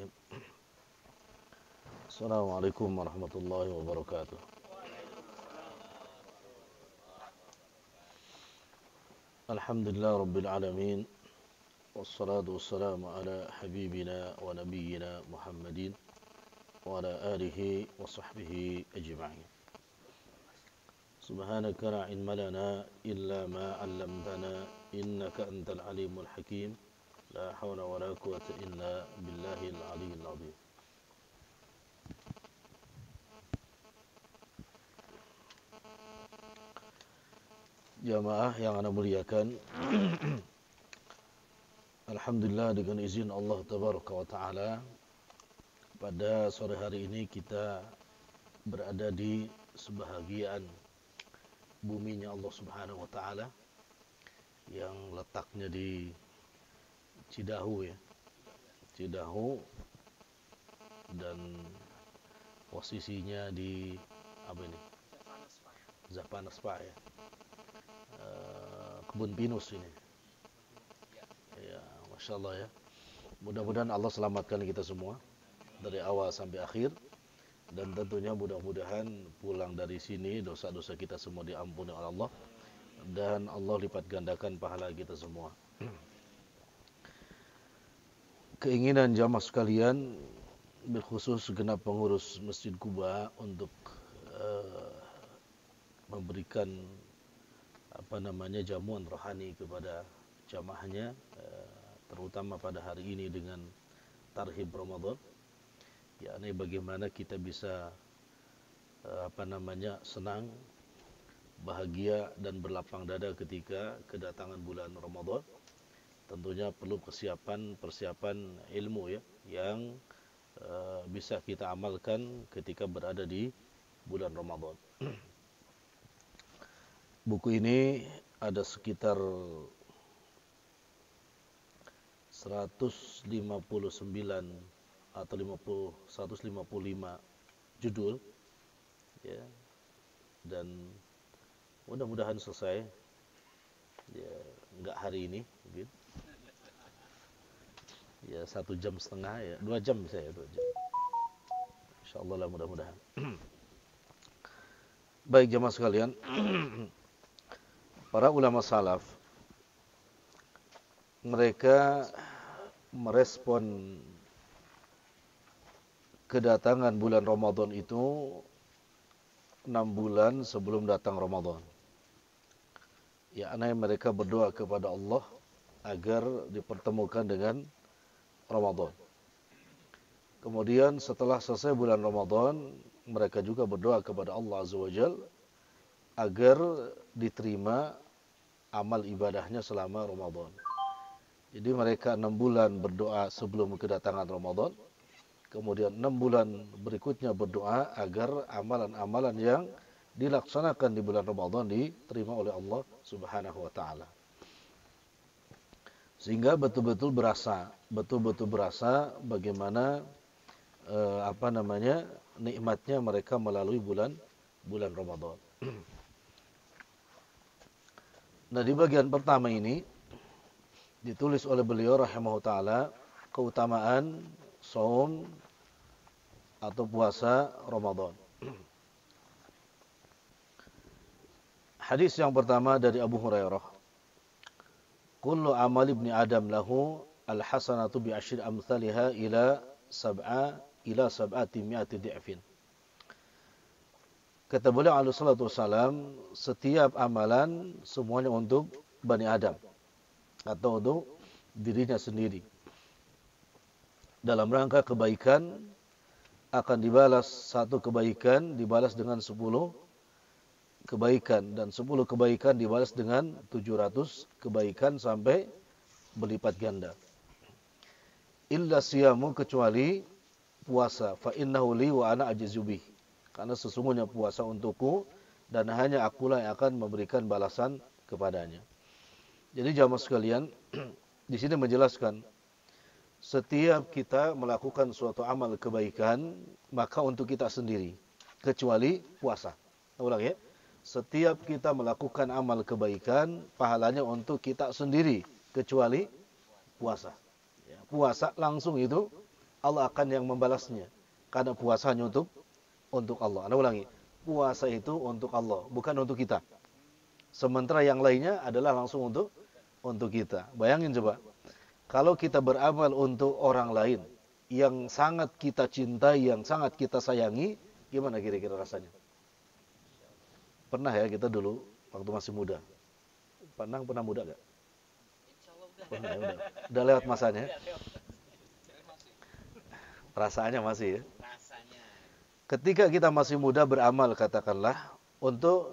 Bismillahirrahmanirrahim. Assalamualaikum warahmatullahi wabarakatuh. Alhamdulillah Rabbil Alamin. Wassalatu wassalamu ala habibina wa nabiyyina Muhammadin wa ala alihi wa sahbihi ajma'in. Subhanaka la ilma lana illa ma 'allamtana innaka antal alimul hakim. La hawla wa la quwwata illa billahil aliyyil azim. Jamaah yang ana muliakan, alhamdulillah dengan izin Allah tabaraka wa taala pada sore hari ini kita berada di sebahagian buminya Allah Subhanahu wa taala yang letaknya di Cidahu ya. Cidahu dan posisinya di apa ini? Zapanespa ya. Kebun pinus ini. Ya, Masya Allah ya. Mudah-mudahan Allah selamatkan kita semua dari awal sampai akhir. Dan tentunya mudah-mudahan pulang dari sini dosa-dosa kita semua diampuni oleh Allah. Dan Allah lipat gandakan pahala kita semua. Keinginan jamaah sekalian, berkhusus segenap pengurus Masjid Quba untuk memberikan jamuan rohani kepada jamaahnya, terutama pada hari ini dengan tarhib Ramadan, yakni bagaimana kita bisa senang, bahagia dan berlapang dada ketika kedatangan bulan Ramadan. Tentunya perlu persiapan ilmu ya, yang bisa kita amalkan ketika berada di bulan Ramadan. Buku ini ada sekitar 159 atau 155 judul ya, dan mudah-mudahan selesai ya, enggak hari ini mungkin ya, 1,5 jam ya, 2 jam bisa ya, 2 jam insyaallah lah, mudah-mudahan. Baik jamaah sekalian, para ulama salaf mereka merespon kedatangan bulan Ramadan itu 6 bulan sebelum datang Ramadan. Yakni mereka berdoa kepada Allah agar dipertemukan dengan Ramadan. Kemudian setelah selesai bulan Ramadan, mereka juga berdoa kepada Allah Azza wa Jalla agar diterima amal ibadahnya selama Ramadan. Jadi mereka 6 bulan berdoa sebelum kedatangan Ramadan. Kemudian 6 bulan berikutnya berdoa agar amalan-amalan yang dilaksanakan di bulan Ramadan diterima oleh Allah Subhanahu wa taala. Sehingga betul-betul berasa bagaimana nikmatnya mereka melalui bulan Ramadan. Nah, di bagian pertama ini ditulis oleh beliau rahimahullah taala keutamaan saum atau puasa Ramadan. Hadis yang pertama dari Abu Hurairah. Kullu amal ibni Adam lahu al-hasanatu bi asyri amsalha ila sab'ati mi'ati di'fin. Kata beliau alaihi salatu wasalam, setiap amalan semuanya untuk Bani Adam atau untuk dirinya sendiri. Dalam rangka kebaikan akan dibalas, satu kebaikan dibalas dengan 10 kebaikan, dan 10 kebaikan dibalas dengan 700 kebaikan sampai berlipat ganda. Illa siyamu, kecuali puasa, fa innahu li wa ana ajizu bih, karena sesungguhnya puasa untukku dan hanya akulah yang akan memberikan balasan kepadanya. Jadi jamaah sekalian, di sini menjelaskan setiap kita melakukan suatu amal kebaikan maka untuk kita sendiri, kecuali puasa. Ulang ya. Setiap kita melakukan amal kebaikan, pahalanya untuk kita sendiri, kecuali puasa. Ya, puasa langsung itu Allah akan yang membalasnya. Karena puasanya untuk Allah. Anda ulangi, puasa itu untuk Allah, bukan untuk kita. Sementara yang lainnya adalah langsung untuk kita. Bayangin coba, kalau kita beramal untuk orang lain yang sangat kita cintai, yang sangat kita sayangi, gimana kira-kira rasanya? Pernah ya kita dulu waktu masih muda. Pernah muda gak? Pernah ya, udah lewat masanya. Rasanya masih ya. Ketika kita masih muda beramal, katakanlah, untuk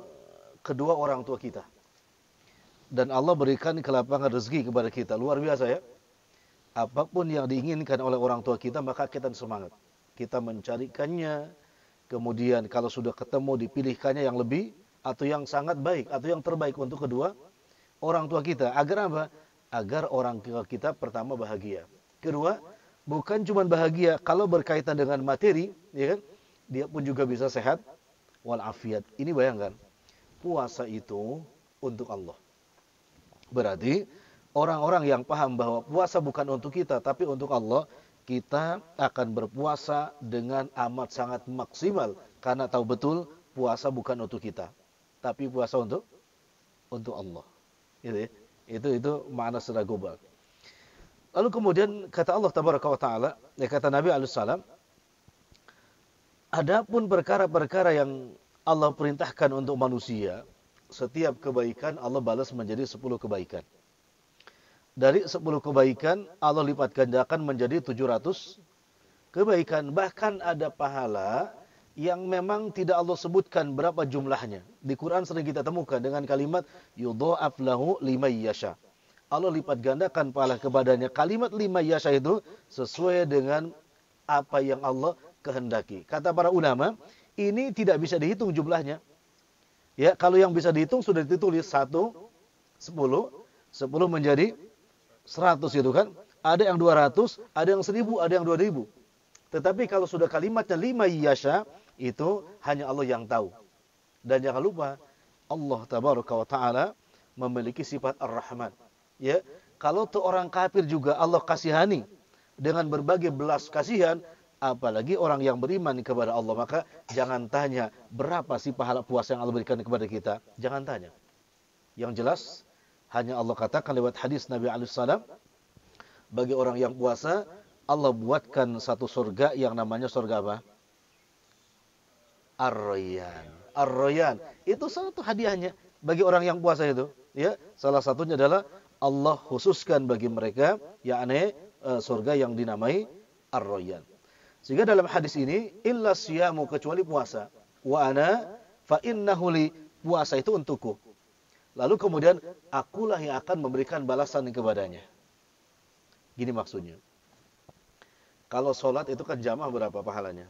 kedua orang tua kita. Dan Allah berikan kelapangan rezeki kepada kita. Luar biasa ya. Apapun yang diinginkan oleh orang tua kita, maka kita semangat. Kita mencarikannya. Kemudian kalau sudah ketemu, dipilihkannya yang lebih, atau yang sangat baik, atau yang terbaik untuk kedua orang tua kita. Agar apa? Agar orang tua kita pertama bahagia. Kedua, bukan cuma bahagia, kalau berkaitan dengan materi, ya kan? Dia pun juga bisa sehat walafiat. Ini bayangkan, puasa itu untuk Allah. Berarti orang-orang yang paham bahwa puasa bukan untuk kita tapi untuk Allah, kita akan berpuasa dengan amat sangat maksimal karena tahu betul puasa bukan untuk kita, tapi puasa untuk Allah. Itu makna secara global. Lalu kemudian kata Allah tabaraka wa taala, kata Nabi alaihi salam, adapun perkara-perkara yang Allah perintahkan untuk manusia, setiap kebaikan Allah balas menjadi 10 kebaikan. Dari 10 kebaikan Allah lipat gandakan menjadi 700 kebaikan. Bahkan ada pahala yang memang tidak Allah sebutkan berapa jumlahnya. Di Quran sering kita temukan dengan kalimat yudha'af lahu liman yasha. Allah lipat gandakan pahala kepadanya. Kalimat liman yasha itu sesuai dengan apa yang Allah kehendaki. Kata para ulama, ini tidak bisa dihitung jumlahnya. Ya, kalau yang bisa dihitung sudah ditulis 1, 10 menjadi 100 gitu kan. Ada yang 200, ada yang 1000, ada yang 2000. Tetapi kalau sudah kalimatnya lima yasha, itu hanya Allah yang tahu. Dan jangan lupa, Allah tabaraka wa ta'ala memiliki sifat ar-Rahman. Ya, kalau tuh orang kafir juga Allah kasihani dengan berbagai belas kasihan, apalagi orang yang beriman kepada Allah. Maka jangan tanya berapa sih pahala puasa yang Allah berikan kepada kita. Jangan tanya. Yang jelas hanya Allah katakan lewat hadis Nabi alaihi salam, bagi orang yang puasa Allah buatkan satu surga yang namanya surga apa? Ar-Rayyan. Ar-Rayyan itu satu hadiahnya bagi orang yang puasa itu. Ya, salah satunya adalah Allah khususkan bagi mereka yakni surga yang dinamai Ar-Rayyan. Sehingga dalam hadis ini, illa siyamu, kecuali puasa. Wa ana fa innahu li, puasa itu untukku. Lalu kemudian, akulah yang akan memberikan balasan kepadanya. Gini maksudnya. Kalau sholat itu kan jamaah berapa pahalanya?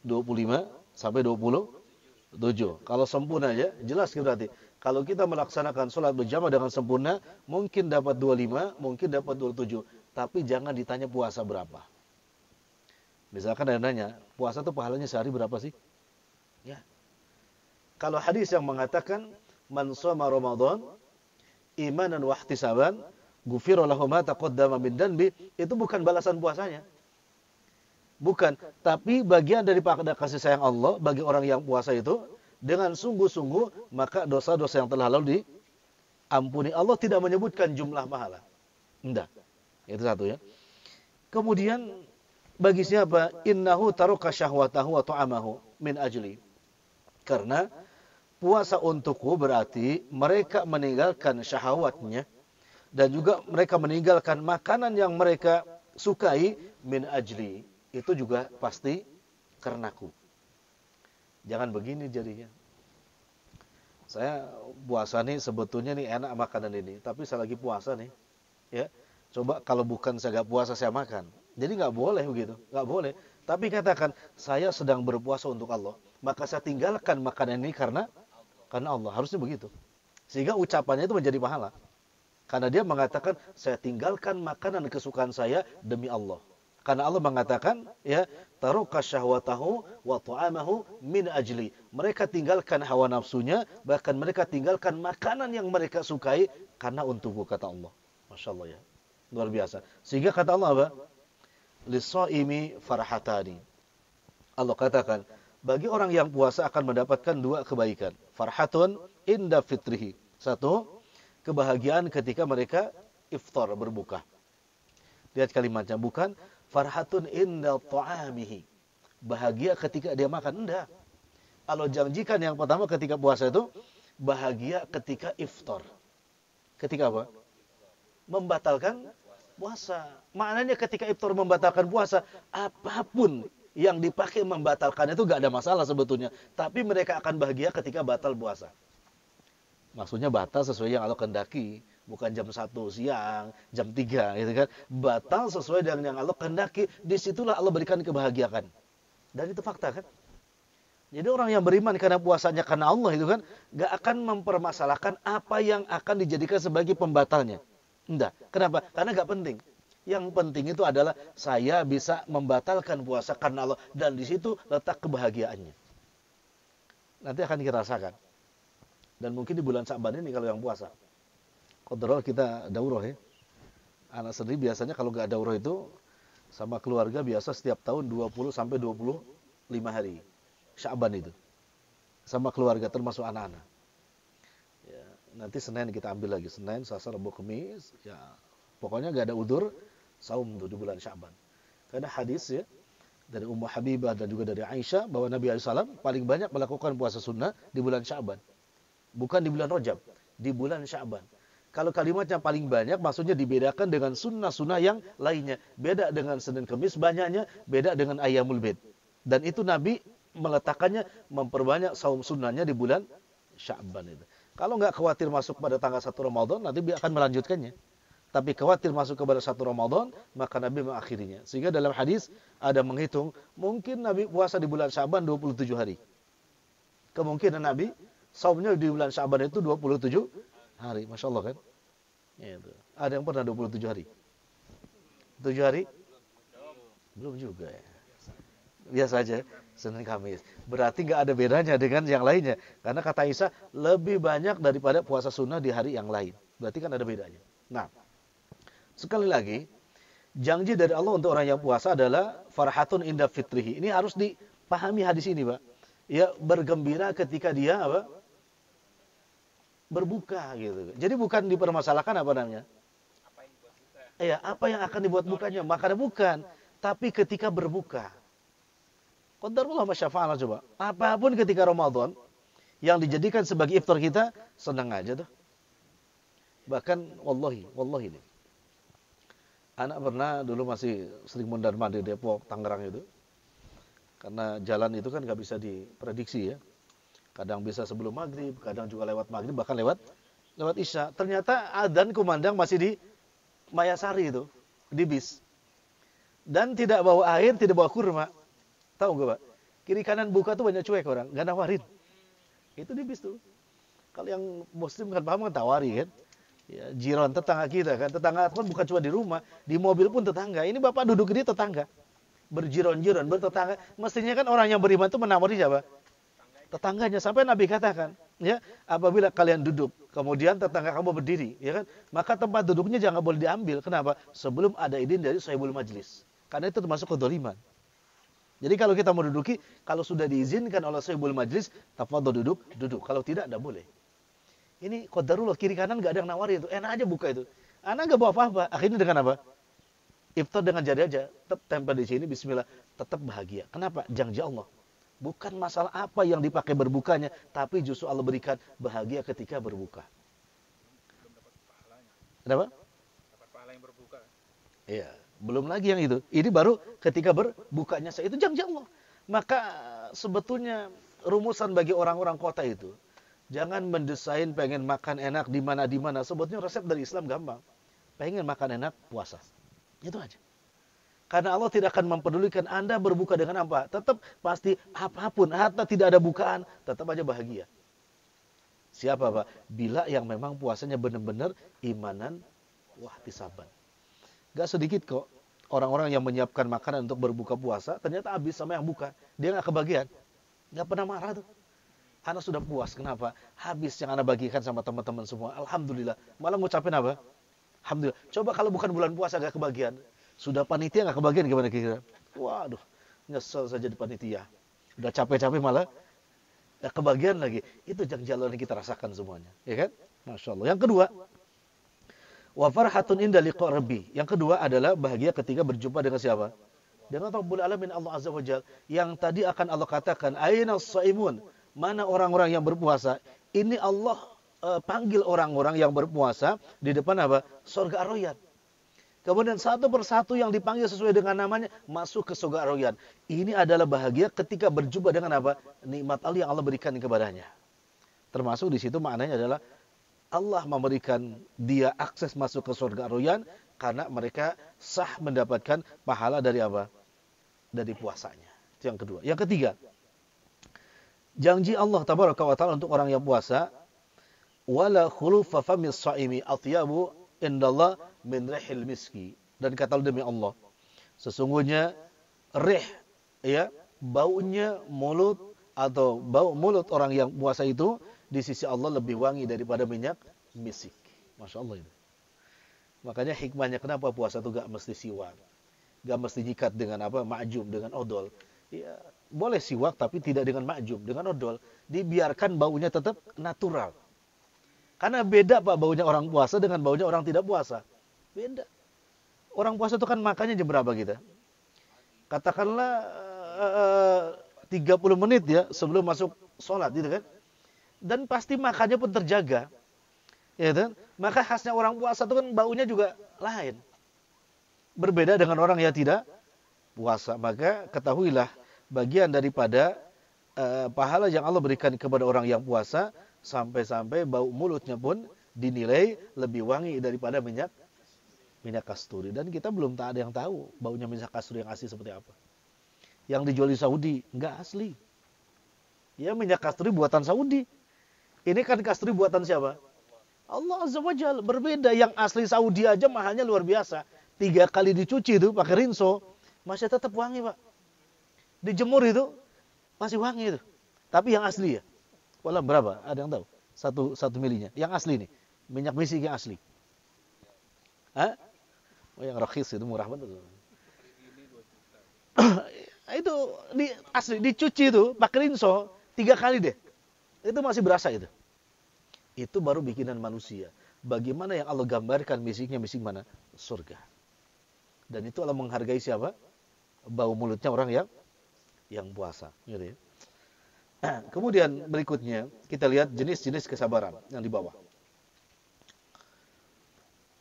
25 sampai 27. Kalau sempurna aja, jelas berarti. Kalau kita melaksanakan sholat berjamaah dengan sempurna, mungkin dapat 25, mungkin dapat 27. Tapi jangan ditanya puasa berapa. Misalkan ada nanya, puasa itu pahalanya sehari berapa sih? Ya. Kalau hadis yang mengatakan man shoma Ramadan imanan wa ihtisaban ghufira lahu ma taqaddama min dhanbi, itu bukan balasan puasanya. Bukan, tapi bagian daripada kasih sayang Allah bagi orang yang puasa itu, dengan sungguh-sungguh maka dosa-dosa yang telah lalu diampuni. Allah tidak menyebutkan jumlah pahala. Enggak. Itu satu ya. Kemudian bagi siapa? Innahu taraka syahwatahu wa ta'amahu min ajli. Karena puasa untukku berarti mereka meninggalkan syahwatnya dan juga mereka meninggalkan makanan yang mereka sukai min ajli. Itu juga pasti karenaku. Jangan begini jadinya. Saya puasa nih sebetulnya nih enak makanan ini, tapi saya lagi puasa nih. Ya. Coba kalau bukan saya enggak puasa saya makan. Jadi nggak boleh begitu, nggak boleh. Tapi katakan saya sedang berpuasa untuk Allah, maka saya tinggalkan makanan ini karena Allah. Harusnya begitu. Sehingga ucapannya itu menjadi pahala. Karena dia mengatakan saya tinggalkan makanan kesukaan saya demi Allah. Karena Allah mengatakan ya taraka syahwatahu wa ta'amahu min ajli. Mereka tinggalkan hawa nafsunya, bahkan mereka tinggalkan makanan yang mereka sukai karena untukku, kata Allah. Masya Allah ya. Luar biasa. Sehingga kata Allah apa? lis-shaimi farhatani. Allah katakan, bagi orang yang puasa akan mendapatkan dua kebaikan. Farhatun inda fitrihi. Satu, kebahagiaan ketika mereka iftar, berbuka. Lihat kalimatnya, bukan farhatun inda ta'amihi. Bahagia ketika dia makan. Enggak. Allah janjikan yang pertama ketika puasa itu, bahagia ketika iftar. Ketika apa? Membatalkan puasa. Maknanya ketika iftar membatalkan puasa, apapun yang dipakai membatalkan itu gak ada masalah sebetulnya. Tapi mereka akan bahagia ketika batal puasa. Maksudnya batal sesuai yang Allah kehendaki. Bukan jam 1 siang, jam 3 gitu kan. Batal sesuai dengan yang Allah kehendaki. Disitulah Allah berikan kebahagiaan. Dan itu fakta kan. Jadi orang yang beriman karena puasanya karena Allah itu kan gak akan mempermasalahkan apa yang akan dijadikan sebagai pembatalnya. Enggak. Kenapa? Karena gak penting. Yang penting itu adalah saya bisa membatalkan puasa karena Allah. Dan di situ letak kebahagiaannya. Nanti akan kita rasakan. Dan mungkin di bulan Sya'ban ini kalau yang puasa. Qadarullah kita daurah ya. Anak sendiri biasanya kalau nggak daurah itu sama keluarga biasa setiap tahun 20 sampai 25 hari. Sya'ban itu. Sama keluarga termasuk anak-anak. Ya, nanti Senin kita ambil lagi. Senin, Selasa, Rabu, Kamis. Ya, pokoknya nggak ada udzur. Saum tuh di bulan Sya'ban. Karena hadis ya dari Ummu Habibah dan juga dari Aisyah bahwa Nabi SAW paling banyak melakukan puasa sunnah di bulan Sya'ban. Bukan di bulan Rajab, di bulan Sya'ban. Kalau kalimatnya paling banyak maksudnya dibedakan dengan sunnah-sunnah yang lainnya. Beda dengan Senin Kemis banyaknya, beda dengan Ayyamul Bid. Dan itu Nabi meletakkannya memperbanyak saum sunnahnya di bulan Sya'ban itu. Kalau nggak khawatir masuk pada tanggal 1 Ramadan, nanti akan melanjutkannya. Tapi khawatir masuk kepada 1 Ramadan, maka Nabi mengakhirinya. Sehingga dalam hadis ada menghitung, mungkin Nabi puasa di bulan Sya'ban 27 hari. Kemungkinan Nabi saumnya di bulan Sya'ban itu 27 hari. Masya Allah kan? Itu. Ada yang pernah 27 hari? 7 hari? Belum juga ya. Biasa aja, Senin Kamis. Berarti nggak ada bedanya dengan yang lainnya. Karena kata Isa, lebih banyak daripada puasa sunnah di hari yang lain. Berarti kan ada bedanya. Nah, sekali lagi, janji dari Allah untuk orang yang puasa adalah farhatun inda fitrihi. Ini harus dipahami hadis ini, Pak. Ya, bergembira ketika dia apa? Berbuka gitu. Jadi bukan dipermasalahkan apa namanya? Iya, apa yang akan dibuat bukanya? Makanya bukan, tapi ketika berbuka. Qadarullah masyafa'ala coba. Apapun ketika Ramadan yang dijadikan sebagai iftar kita, senang aja tuh. Bahkan wallahi ini. Anak pernah dulu masih sering mondar-mandir di Depok, Tangerang itu. Karena jalan itu kan nggak bisa diprediksi ya. Kadang bisa sebelum maghrib, kadang juga lewat maghrib, bahkan lewat isya. Ternyata adzan kumandang masih di Mayasari itu, di bis. Dan tidak bawa air, tidak bawa kurma. Tahu nggak Pak? Kiri kanan buka tuh banyak cuek orang, nggak nawarin. Itu di bis tuh. Kalau yang muslim kan paham kan tawari kan. Ya, jiran tetangga kita kan, tetangga kan bukan cuma di rumah, di mobil pun tetangga. Ini bapak duduk di tetangga, berjiron-jiron, bertetangga. Mestinya kan orang yang beriman itu menawari siapa? Tetangganya. Sampai Nabi katakan, ya, apabila kalian duduk, kemudian tetangga kamu berdiri, ya kan, maka tempat duduknya jangan boleh diambil. Kenapa? Sebelum ada izin dari sahibul majlis. Karena itu termasuk kedzaliman. Jadi kalau kita menduduki, kalau sudah diizinkan oleh sahibul majlis, tafadhol duduk. Kalau tidak boleh. Ini qadarullah, kiri kanan gak ada yang nawarin itu. Enak aja buka itu. Anak gak bawa apa-apa. Akhirnya dengan apa? Iftar dengan jari aja. Tetap tempel di sini, bismillah. Tetap bahagia. Kenapa? Janji Allah. Bukan masalah apa yang dipakai berbukanya. Tapi justru Allah berikan bahagia ketika berbuka. Belum dapat pahalanya. Kenapa? Dapat pahala yang berbuka. Iya. Belum lagi yang itu. Ini baru ketika berbukanya. Itu janji Allah. Maka sebetulnya rumusan bagi orang-orang kota itu. Jangan mendesain pengen makan enak di mana. Sebetulnya resep dari Islam gampang. Pengen makan enak, puasa. Itu aja. Karena Allah tidak akan mempedulikan Anda berbuka dengan apa. Tetap pasti apapun. Hatta tidak ada bukaan. Tetap aja bahagia. Siapa Pak? Bila yang memang puasanya benar-benar imanan wahtisaban. Gak sedikit kok. Orang-orang yang menyiapkan makanan untuk berbuka puasa. Ternyata habis sama yang buka. Dia gak kebagian. Gak pernah marah tuh. Anak sudah puas. Kenapa? Habis yang anak bagikan sama teman-teman semua. Alhamdulillah. Malah ngucapin apa? Alhamdulillah. Coba kalau bukan bulan puasa gak kebagian. Sudah panitia nggak kebagian gimana kira-kira? Waduh, nyesel saja di panitia. Udah capek-capek malah nggak kebagian lagi. Itu jalan yang kita rasakan semuanya, ya kan? Masya Allah. Yang kedua, wa farhatun inda liqa rabbi. Yang kedua adalah bahagia ketika berjumpa dengan siapa? Dengan Rabbul Alamin, Allah Azza wa Jalla. Yang tadi akan Allah katakan, aina shaimun? Mana orang-orang yang berpuasa? Ini Allah panggil orang-orang yang berpuasa di depan apa? Surga Ar-Rayyan. Kemudian satu persatu yang dipanggil sesuai dengan namanya masuk ke surga Ar-Rayyan. Ini adalah bahagia ketika berjumpa dengan apa? Nikmat Allah yang Allah berikan kepadanya. Termasuk di situ maknanya adalah Allah memberikan dia akses masuk ke surga Ar-Rayyan karena mereka sah mendapatkan pahala dari apa? Dari puasanya. Itu yang kedua. Yang ketiga, janji Allah tabaraka wa taala untuk orang yang puasa, wala khulufa famis shaimi atyabu indallah min rihil miski. Dan kata demi Allah, sesungguhnya rih, ya, baunya mulut atau bau mulut orang yang puasa itu di sisi Allah lebih wangi daripada minyak misik. Masya Allah itu. Makanya hikmahnya kenapa puasa itu gak mesti siwak, gak mesti nyikat dengan apa, ma'jum, dengan odol. Ya, boleh siwak tapi tidak dengan ma'jum, dengan odol. Dibiarkan baunya tetap natural. Karena beda Pak baunya orang puasa dengan baunya orang tidak puasa. Beda. Orang puasa itu kan makannya jam berapa kita? Katakanlah 30 menit ya sebelum masuk sholat gitu kan. Dan pasti makannya pun terjaga. Ya kan? Maka khasnya orang puasa itu kan baunya juga lain. Berbeda dengan orang yang tidak puasa. Maka ketahuilah bagian daripada pahala yang Allah berikan kepada orang yang puasa, sampai-sampai bau mulutnya pun dinilai lebih wangi daripada minyak kasturi. Dan kita belum ada yang tahu baunya minyak kasturi yang asli seperti apa. Yang dijual di Saudi enggak asli. Ya, minyak kasturi buatan Saudi. Ini kan kasturi buatan siapa? Allah Azza wa Jalla. Berbeda, yang asli Saudi aja mahalnya luar biasa. 3 kali dicuci itu pakai rinso, masih tetap wangi Pak. Dijemur itu masih wangi itu. Tapi yang asli ya, walau berapa? Ada yang tahu? Satu milinya. Yang asli nih, minyak misik yang asli. Hah? Oh, yang rakhis itu murah banget. Itu asli dicuci itu pakai rinso 3 kali deh. Itu masih berasa itu. Itu baru bikinan manusia. Bagaimana yang Allah gambarkan misiknya, misik mana? Surga. Dan itu Allah menghargai siapa? Bau mulutnya orang yang puasa. Gitu ya. Kemudian berikutnya kita lihat jenis-jenis kesabaran yang di bawah.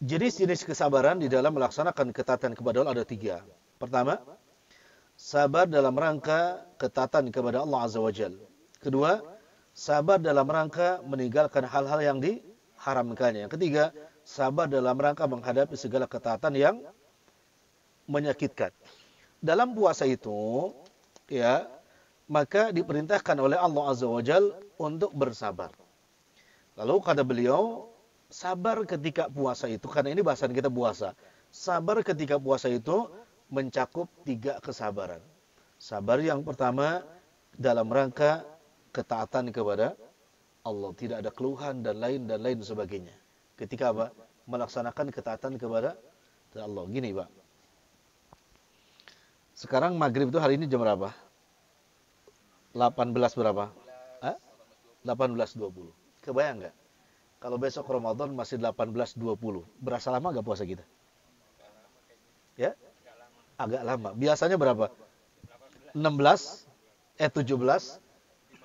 Jenis-jenis kesabaran di dalam melaksanakan ketaatan kepada Allah ada 3. Pertama, sabar dalam rangka ketaatan kepada Allah Azza wa Jalla. Kedua, sabar dalam rangka meninggalkan hal-hal yang diharamkannya. Yang ketiga, sabar dalam rangka menghadapi segala ketaatan yang menyakitkan. Dalam puasa itu, ya, maka diperintahkan oleh Allah Azza wa Jalla untuk bersabar. Lalu kata beliau, sabar ketika puasa itu, karena ini bahasan kita puasa. Sabar ketika puasa itu mencakup 3 kesabaran. Sabar yang pertama dalam rangka ketaatan kepada Allah, tidak ada keluhan dan lain sebagainya. Ketika apa? Melaksanakan ketaatan kepada Allah. Gini, Pak. Sekarang maghrib itu hari ini jam berapa? 18 berapa? 18.20. Kebayang nggak? Kalau besok Ramadan masih 18.20. Berasa lama nggak puasa kita? Ya? Agak lama. Biasanya berapa? 16, 17,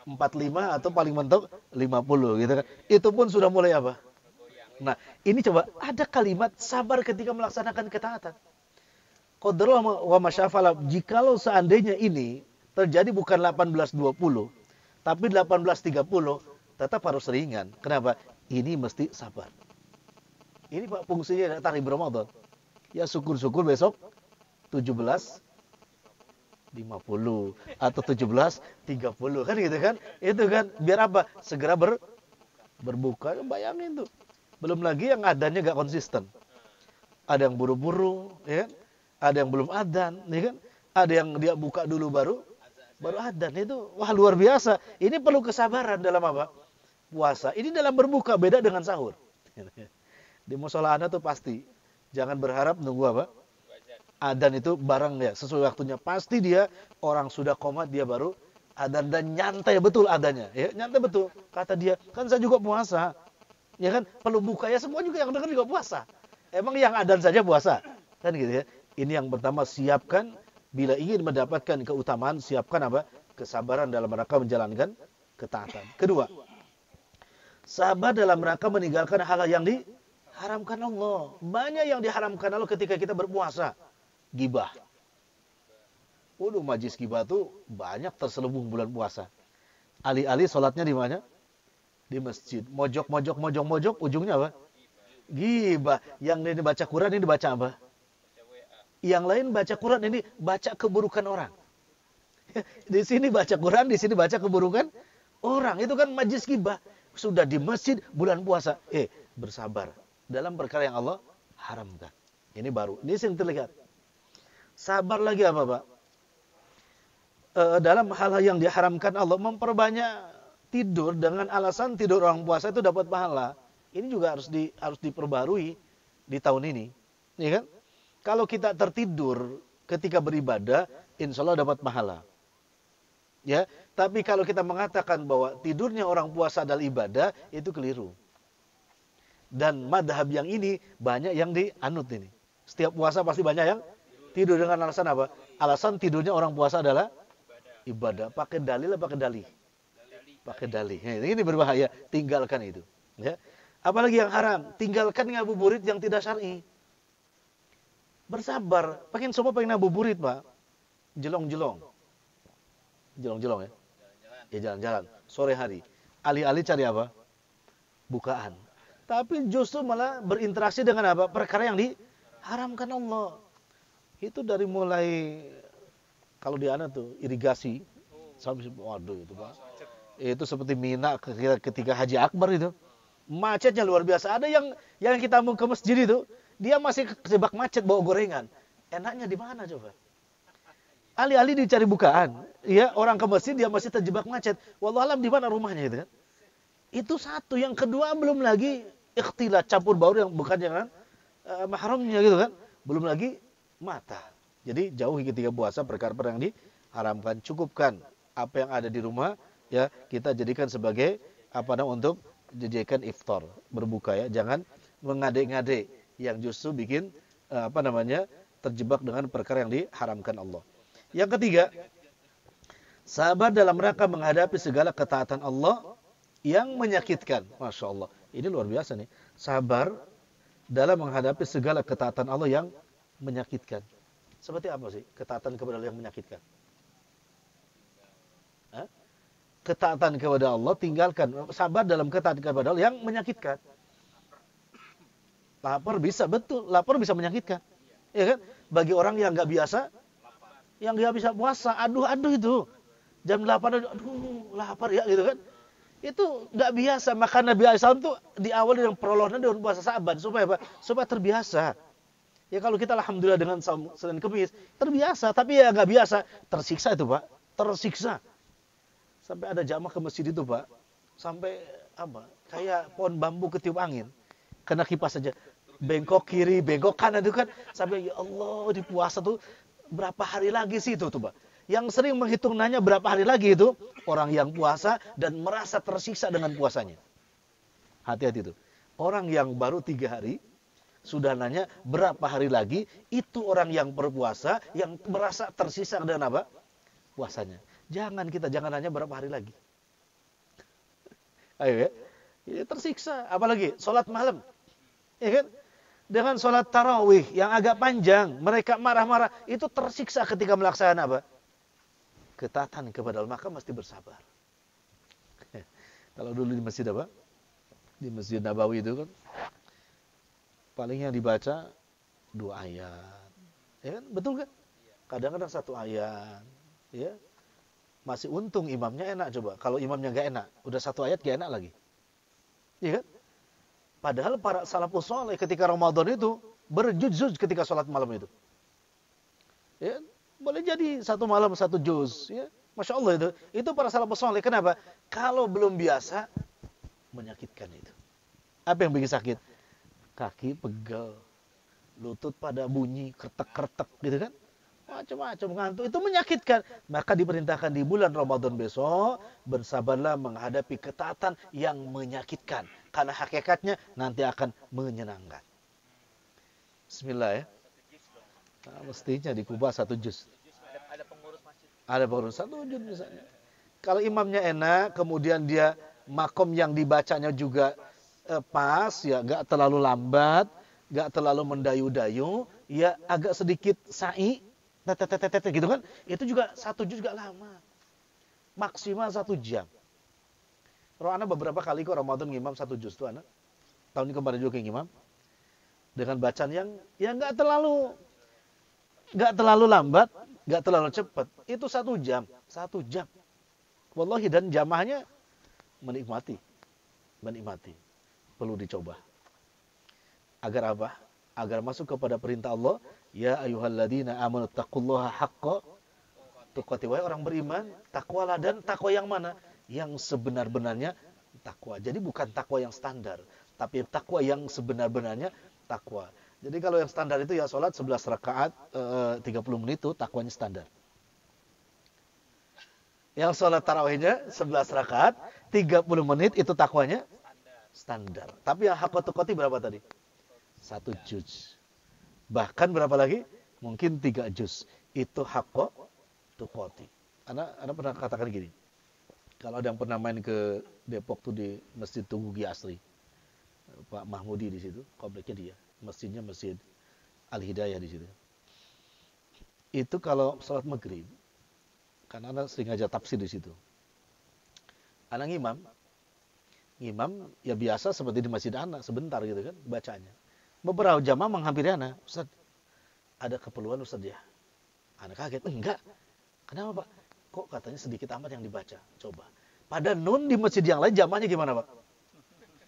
45 atau paling mentok 50 gitu kan. Itu pun sudah mulai apa? Nah, ini coba ada kalimat sabar ketika melaksanakan ketaatan. Qadarullah wa masyafala, jikalau seandainya ini terjadi bukan 18.20 tapi 18.30, tetap harus ringan. Kenapa? Ini mesti sabar. Ini Pak fungsinya tarikh Ramadan. Ya syukur-syukur besok 17.50 atau 17.30 kan gitu kan. Itu kan biar apa? Segera berbuka. Bayangin tuh. Belum lagi yang adanya gak konsisten. Ada yang buru-buru, ya kan? Ada yang belum adzan, ya kan? Ada yang dia buka dulu baru adzan. Itu wah luar biasa. Ini perlu kesabaran dalam apa? Puasa. Ini dalam berbuka, beda dengan sahur. Di mushola Anda tuh pasti jangan berharap nunggu apa? Adzan itu barang ya sesuai waktunya. Pasti dia orang sudah qomat dia baru adzan dan nyantai betul adanya. Ya, nyantai betul. Kata dia, kan saya juga puasa. Ya kan, perlu buka ya semua juga yang dengar juga puasa. Emang yang adzan saja puasa? Kan gitu ya. Ini yang pertama, siapkan bila ingin mendapatkan keutamaan, siapkan apa? Kesabaran dalam rangka menjalankan ketaatan. Kedua, sabar dalam rangka meninggalkan hal yang diharamkan Allah. Banyak yang diharamkan Allah ketika kita berpuasa. Gibah. Waduh, majlis gibah tuh banyak terselubung bulan puasa. Alih-alih sholatnya di mana? Di masjid. Mojok, ujungnya apa? Gibah. Yang ini baca Quran, ini baca apa? Yang lain baca Quran, ini baca keburukan orang. Di sini baca Quran, di sini baca keburukan orang. Itu kan majlis gibah. Sudah di masjid bulan puasa. Bersabar. Dalam perkara yang Allah haramkan. Ini baru. Ini yang terlihat. Sabar lagi apa, Pak? Dalam hal-hal yang diharamkan Allah, memperbanyak tidur dengan alasan tidur orang puasa itu dapat pahala. Ini juga harus diperbarui di tahun ini. Ya kan? Kalau kita tertidur ketika beribadah, insya Allah dapat pahala. Ya, tapi kalau kita mengatakan bahwa tidurnya orang puasa adalah ibadah, itu keliru. Dan madhab yang ini banyak yang dianut ini. Setiap puasa pasti banyak yang tidur dengan alasan apa? Alasan tidurnya orang puasa adalah ibadah. Pakai dalil atau pakai dalih? Pakai dalih. Ini berbahaya. Tinggalkan itu. Ya. Apalagi yang haram. Tinggalkan ngabuburit yang tidak syar'i. Bersabar. Semua pengen ngabuburit, Pak. Jelong-jelong ya. Ya jalan-jalan. Sore hari. Alih-alih cari apa? Bukaan. Tapi justru malah berinteraksi dengan apa? Perkara yang diharamkan Allah. Itu dari mulai kalau di anak tuh irigasi sampai waduh itu Pak. Itu seperti Mina ketika Haji Akbar itu. Macetnya luar biasa. Ada yang kita mau ke masjid itu, dia masih kejebak macet bawa gorengan. Enaknya di mana coba? Alih-alih dicari bukaan, ya orang ke masjid dia masih terjebak macet. Wallahu alam di mana rumahnya itu kan? Itu satu. Yang kedua belum lagi ikhtilat, campur baur yang bukan jangan mahramnya gitu kan? Belum lagi mata. Jadi jauhi ketika puasa perkara-perkara yang diharamkan. Cukupkan apa yang ada di rumah ya kita jadikan sebagai untuk dijadikan iftar, berbuka ya. Jangan mengade-ngade yang justru bikin terjebak dengan perkara yang diharamkan Allah. Yang ketiga, sabar dalam rangka menghadapi segala ketaatan Allah yang menyakitkan. Masya Allah. Ini luar biasa nih. Sabar dalam menghadapi segala ketaatan Allah yang menyakitkan. Seperti apa sih ketaatan kepada Allah yang menyakitkan? Ketaatan kepada Allah tinggalkan. Sabar dalam ketaatan kepada Allah yang menyakitkan. Lapar bisa, betul. Lapar bisa menyakitkan. Ya kan? Bagi orang yang nggak biasa, yang nggak bisa puasa, aduh itu. Jam 8, aduh lapar ya gitu kan. Itu nggak biasa. Maka Nabi SAW tuh diawali dengan prolognya dengan puasa Sa'ban. Supaya apa? Supaya terbiasa. Ya kalau kita alhamdulillah dengan Senin Kemis terbiasa, tapi ya nggak biasa, tersiksa itu Pak, tersiksa. Sampai ada jamaah ke masjid itu Pak, sampai kayak pohon bambu ketiup angin, kena kipas saja, bengkok kiri, bengkok kanan itu kan, sampai ya Allah di puasa tuh berapa hari lagi sih itu tuh Pak. Yang sering menghitung nanya berapa hari lagi itu orang yang puasa dan merasa tersiksa dengan puasanya. Hati-hati itu. Orang yang baru 3 hari sudah nanya berapa hari lagi, itu orang yang berpuasa yang merasa tersisa dengan apa? Puasanya. Jangan nanya berapa hari lagi. Ayo ya. Ya tersiksa. Apalagi sholat malam. Ya kan? Dengan sholat tarawih yang agak panjang, mereka marah-marah, itu tersiksa ketika melaksanakan apa? Ketaatan kepada Allah, maka mesti bersabar. Kalau dulu di masjid apa? Di Masjid Nabawi itu kan paling yang dibaca 2 ayat. Ya kan? Betul kan? Kadang-kadang 1 ayat. Ya. Masih untung imamnya enak coba. Kalau imamnya enggak enak, udah 1 ayat enggak enak lagi. Iya kan? Padahal para salafus saleh ketika Ramadan itu berjuz-juz ketika sholat malam itu. Ya, boleh jadi 1 malam 1 juz. Ya. Masya Allah itu. Itu para salafus saleh. Kenapa? Kalau belum biasa, menyakitkan itu. Apa yang bikin sakit? Kaki pegel. lutut pada bunyi, kretek-kretek gitu kan. Macam-macam ngantuk, itu menyakitkan. Maka diperintahkan di bulan Ramadan besok, bersabarlah menghadapi ketaatan yang menyakitkan. Karena hakikatnya nanti akan menyenangkan. Bismillah ya. Nah, mestinya dikubah 1 juz. Ada pengurus masjid. Ada pengurus 1 juz misalnya. Kalau imamnya enak, kemudian dia makom yang dibacanya juga pas, ya gak terlalu lambat, gak terlalu mendayu-dayu, ya agak sedikit sa'i, tetetetetet gitu kan, itu juga 1 juz juga lama. Maksimal 1 jam. Roh anak beberapa kali kok Ramadan ngimam 1 juz tuh anak. Tahun kemarin juga ngimam. Dengan bacaan yang gak terlalu lambat, gak terlalu cepat. Itu 1 jam. 1 jam. Wallahi, dan jamaahnya menikmati. Perlu dicoba. Agar apa? Agar masuk kepada perintah Allah, ya ayyuhalladzina amanu taqullaha haqqa tuqatih. Wahai orang beriman, takwalah, dan takwa yang mana? Yang sebenar-benarnya takwa. Jadi bukan takwa yang standar, tapi takwa yang sebenar-benarnya takwa. Jadi kalau yang standar itu ya salat 11 rakaat 30 menit itu takwanya standar. Yang salat tarawihnya 11 rakaat 30 menit itu takwanya standar. Tapi yang haqqa tuqatih berapa tadi? 1 juz. Bahkan berapa lagi? Mungkin 3 juz. Itu haqqa tuqatih. Ana pernah katakan gini. Kalau ada yang pernah main ke Depok tuh di Masjid Tugu Gi Asri, Pak Mahmudi di situ, kompleknya dia. Masjidnya Masjid Al-Hidayah di situ. Itu kalau sholat maghrib, karena anak sering aja tafsir di situ. Anak ngimam ya biasa seperti di masjid anak, sebentar gitu kan bacanya. Beberapa jamaah menghampiri anak, Ustaz, ada keperluan Ustaz ya? Anak kaget, enggak. Kenapa Pak? Kok katanya sedikit amat yang dibaca? Coba. Pada nun di masjid yang lain jamaahnya gimana Pak?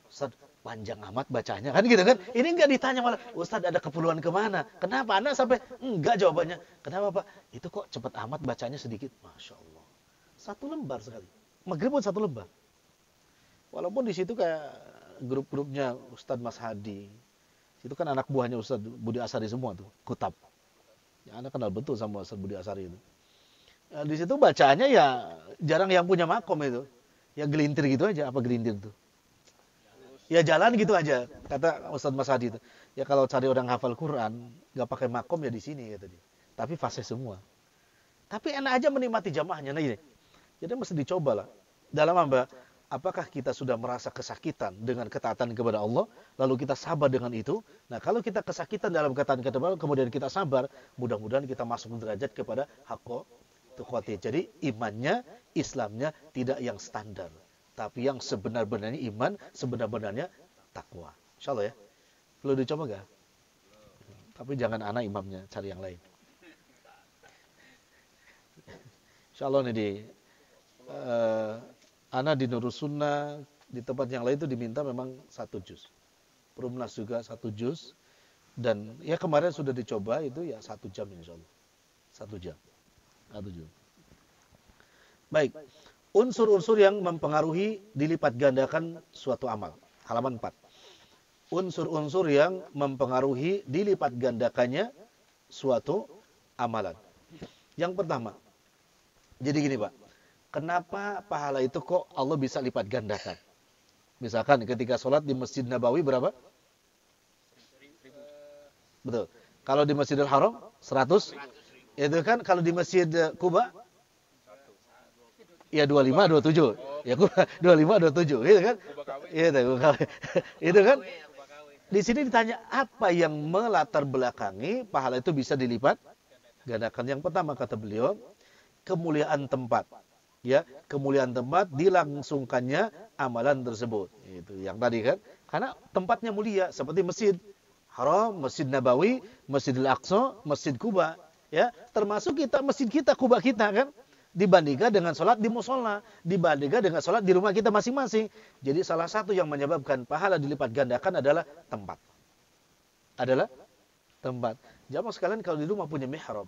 Ustaz, panjang amat bacanya kan gitu kan. Ini enggak ditanya malah, Ustaz ada keperluan kemana? Kenapa? Anak sampai enggak jawabannya. Kenapa Pak? Itu kok cepat amat bacanya sedikit. Masya Allah. 1 lembar sekali. Maghrib pun 1 lembar. Walaupun di situ kayak grup-grupnya Ustaz Mas Hadi. Itu kan anak buahnya Ustaz Budi Asari semua tuh, kutab. Ya, anak kenal betul sama Ustaz Budi Asari itu. Nah, di situ bacaannya ya jarang yang punya makom itu. Ya gelintir gitu aja, apa gelintir tuh? Ya jalan gitu aja, kata Ustaz Mas Hadi itu. Ya kalau cari orang hafal Quran, nggak pakai makom ya di sini kata dia. Tapi fasih semua. Tapi enak aja menikmati jamaahnya. Nah ini. Jadi mesti dicoba lah. Dalam apakah kita sudah merasa kesakitan dengan ketaatan kepada Allah, lalu kita sabar dengan itu? Nah, kalau kita kesakitan dalam ketaatan kepada Allah, kemudian kita sabar, mudah-mudahan kita masuk derajat kepada haqqa tuqatih. Jadi imannya, Islamnya tidak yang standar, tapi yang sebenar-benarnya iman, sebenar-benarnya takwa. Insyaallah ya. Perlu dicoba enggak? Tapi jangan anak imamnya, cari yang lain. Insyaallah nih di anak di Nurul Sunnah, di tempat yang lain itu diminta memang 1 juz. Perumnas juga 1 juz. Dan ya kemarin sudah dicoba itu ya 1 jam insyaallah. 1 jam. 1 juz. Baik. Unsur-unsur yang mempengaruhi dilipat gandakan suatu amal. Halaman 4. Unsur-unsur yang mempengaruhi dilipat gandakannya suatu amalan. Yang pertama. Jadi gini Pak. Kenapa pahala itu kok Allah bisa lipat gandakan? Misalkan ketika sholat di Masjid Nabawi berapa? 1000. Betul. Kalau di Masjidil Haram 100. Itu kan kalau di Masjid Kuba ya 25 27. Ya Kuba 25 27 gitu kan? Itu kan. Di sini ditanya apa yang melatar belakangi pahala itu bisa dilipat gandakan. Yang pertama kata beliau, kemuliaan tempat. Ya, kemuliaan tempat dilangsungkannya amalan tersebut. Itu yang tadi kan. Karena tempatnya mulia seperti Masjid Haram, Masjid Nabawi, Masjidil Aqsa, Masjid Kuba, ya. Termasuk masjid kita Kuba kita kan dibandingkan dengan salat di mushola, dibandingkan dengan salat di rumah kita masing-masing. Jadi salah satu yang menyebabkan pahala dilipat gandakan adalah tempat. Adalah tempat. Jamaah sekalian kalau di rumah punya mihrab,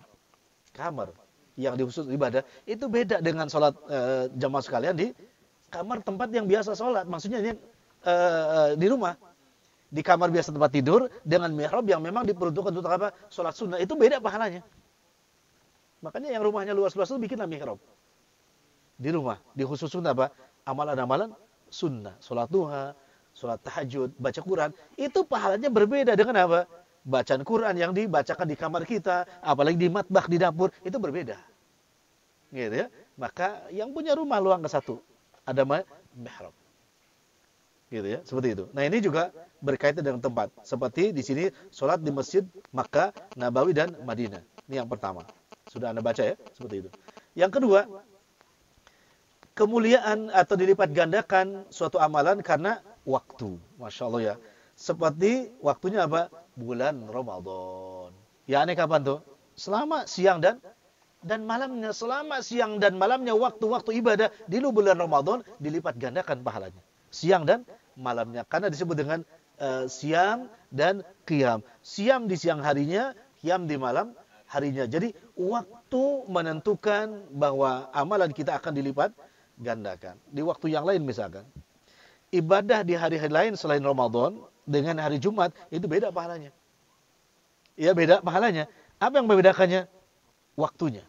kamar yang khusus ibadah, itu beda dengan sholat jamaah sekalian di kamar tempat yang biasa sholat. Maksudnya ini di rumah. di kamar biasa tempat tidur dengan mihrab yang memang diperuntukkan untuk apa? Salat sunnah, itu beda pahalanya. Makanya yang rumahnya luas-luas itu bikinlah mihrab. Di rumah, dikhususkan apa? Amalan-amalan sunnah, salat duha, salat tahajud, baca Quran, itu pahalanya berbeda dengan apa? Bacaan Quran yang dibacakan di kamar kita, apalagi di matbah, di dapur, itu berbeda. Gitu ya. Maka yang punya rumah luang ke satu, ada mihrab. Gitu ya, seperti itu. Nah, ini juga berkaitan dengan tempat. Seperti di sini salat di Masjid Makkah, Nabawi dan Madinah. Ini yang pertama. Sudah Anda baca ya, seperti itu. Yang kedua, kemuliaan atau dilipat gandakan suatu amalan karena waktu. Masya Allah ya. Seperti waktunya apa? Bulan Ramadan. Ya, ini kapan tuh? Selama siang dan malamnya. Selama siang dan malamnya waktu-waktu ibadah di bulan Ramadan dilipat gandakan pahalanya. Siang dan malamnya. Karena disebut dengan siang dan qiyam. Siam di siang harinya, qiyam di malam harinya. Jadi waktu menentukan bahwa amalan kita akan dilipat gandakan. Di waktu yang lain misalkan. Ibadah di hari-hari lain selain Ramadan dengan hari Jumat itu beda pahalanya. Ya, beda pahalanya. Apa yang membedakannya? Waktunya.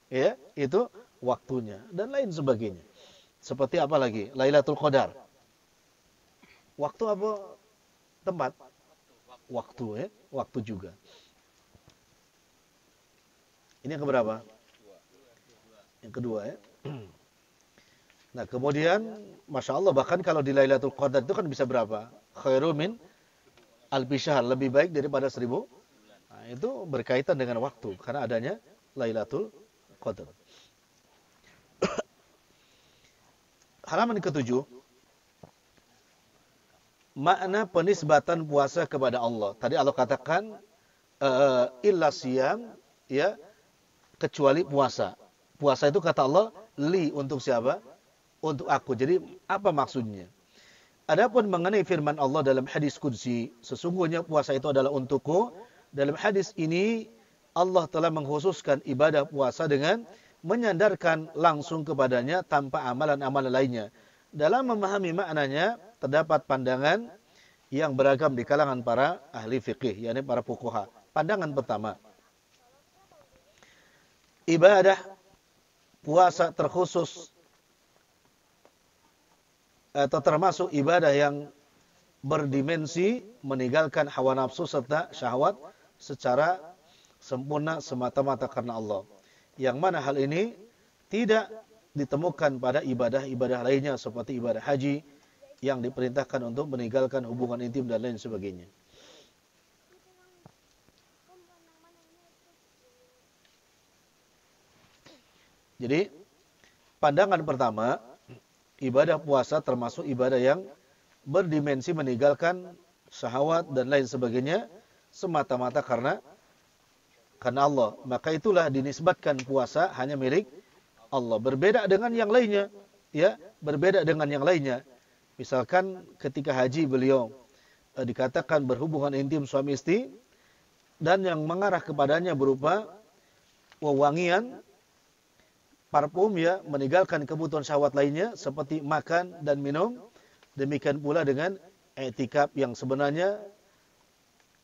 Ya, itu waktunya dan lain sebagainya. Seperti apa lagi? Lailatul Qadar. Waktu apa? Tempat? Waktu ya, waktu juga. Ini yang keberapa? Yang kedua ya. Nah, kemudian Masya Allah, bahkan kalau di Lailatul Qadar itu kan bisa berapa? Khairul min alfi syahr, lebih baik daripada 1000. Nah, itu berkaitan dengan waktu karena adanya Lailatul Qadar. Halaman ke-7, makna penisbatan puasa kepada Allah. Tadi Allah katakan illa siyam, ya, kecuali puasa. Puasa itu kata Allah li, untuk siapa? Untuk aku. Jadi apa maksudnya? Adapun mengenai firman Allah dalam hadis qudsi, sesungguhnya puasa itu adalah untukku. Dalam hadis ini Allah telah mengkhususkan ibadah puasa dengan menyandarkan langsung kepadanya tanpa amalan-amalan lainnya. Dalam memahami maknanya, terdapat pandangan yang beragam di kalangan para ahli fikih, yakni para fuqaha. Pandangan pertama, ibadah puasa terkhusus atau termasuk ibadah yang berdimensi meninggalkan hawa nafsu serta syahwat secara sempurna semata-mata karena Allah. Yang mana hal ini tidak ditemukan pada ibadah-ibadah lainnya seperti ibadah haji yang diperintahkan untuk meninggalkan hubungan intim dan lain sebagainya. Jadi, pandangan pertama, ibadah puasa termasuk ibadah yang berdimensi meninggalkan syahwat dan lain sebagainya semata-mata karena Allah. Maka itulah dinisbatkan puasa hanya milik Allah. Berbeda dengan yang lainnya, ya, berbeda dengan yang lainnya. Misalkan ketika haji beliau dikatakan berhubungan intim suami istri dan yang mengarah kepadanya berupa wewangian, parfum, ya, meninggalkan kebutuhan syahwat lainnya seperti makan dan minum. Demikian pula dengan i'tikaf yang sebenarnya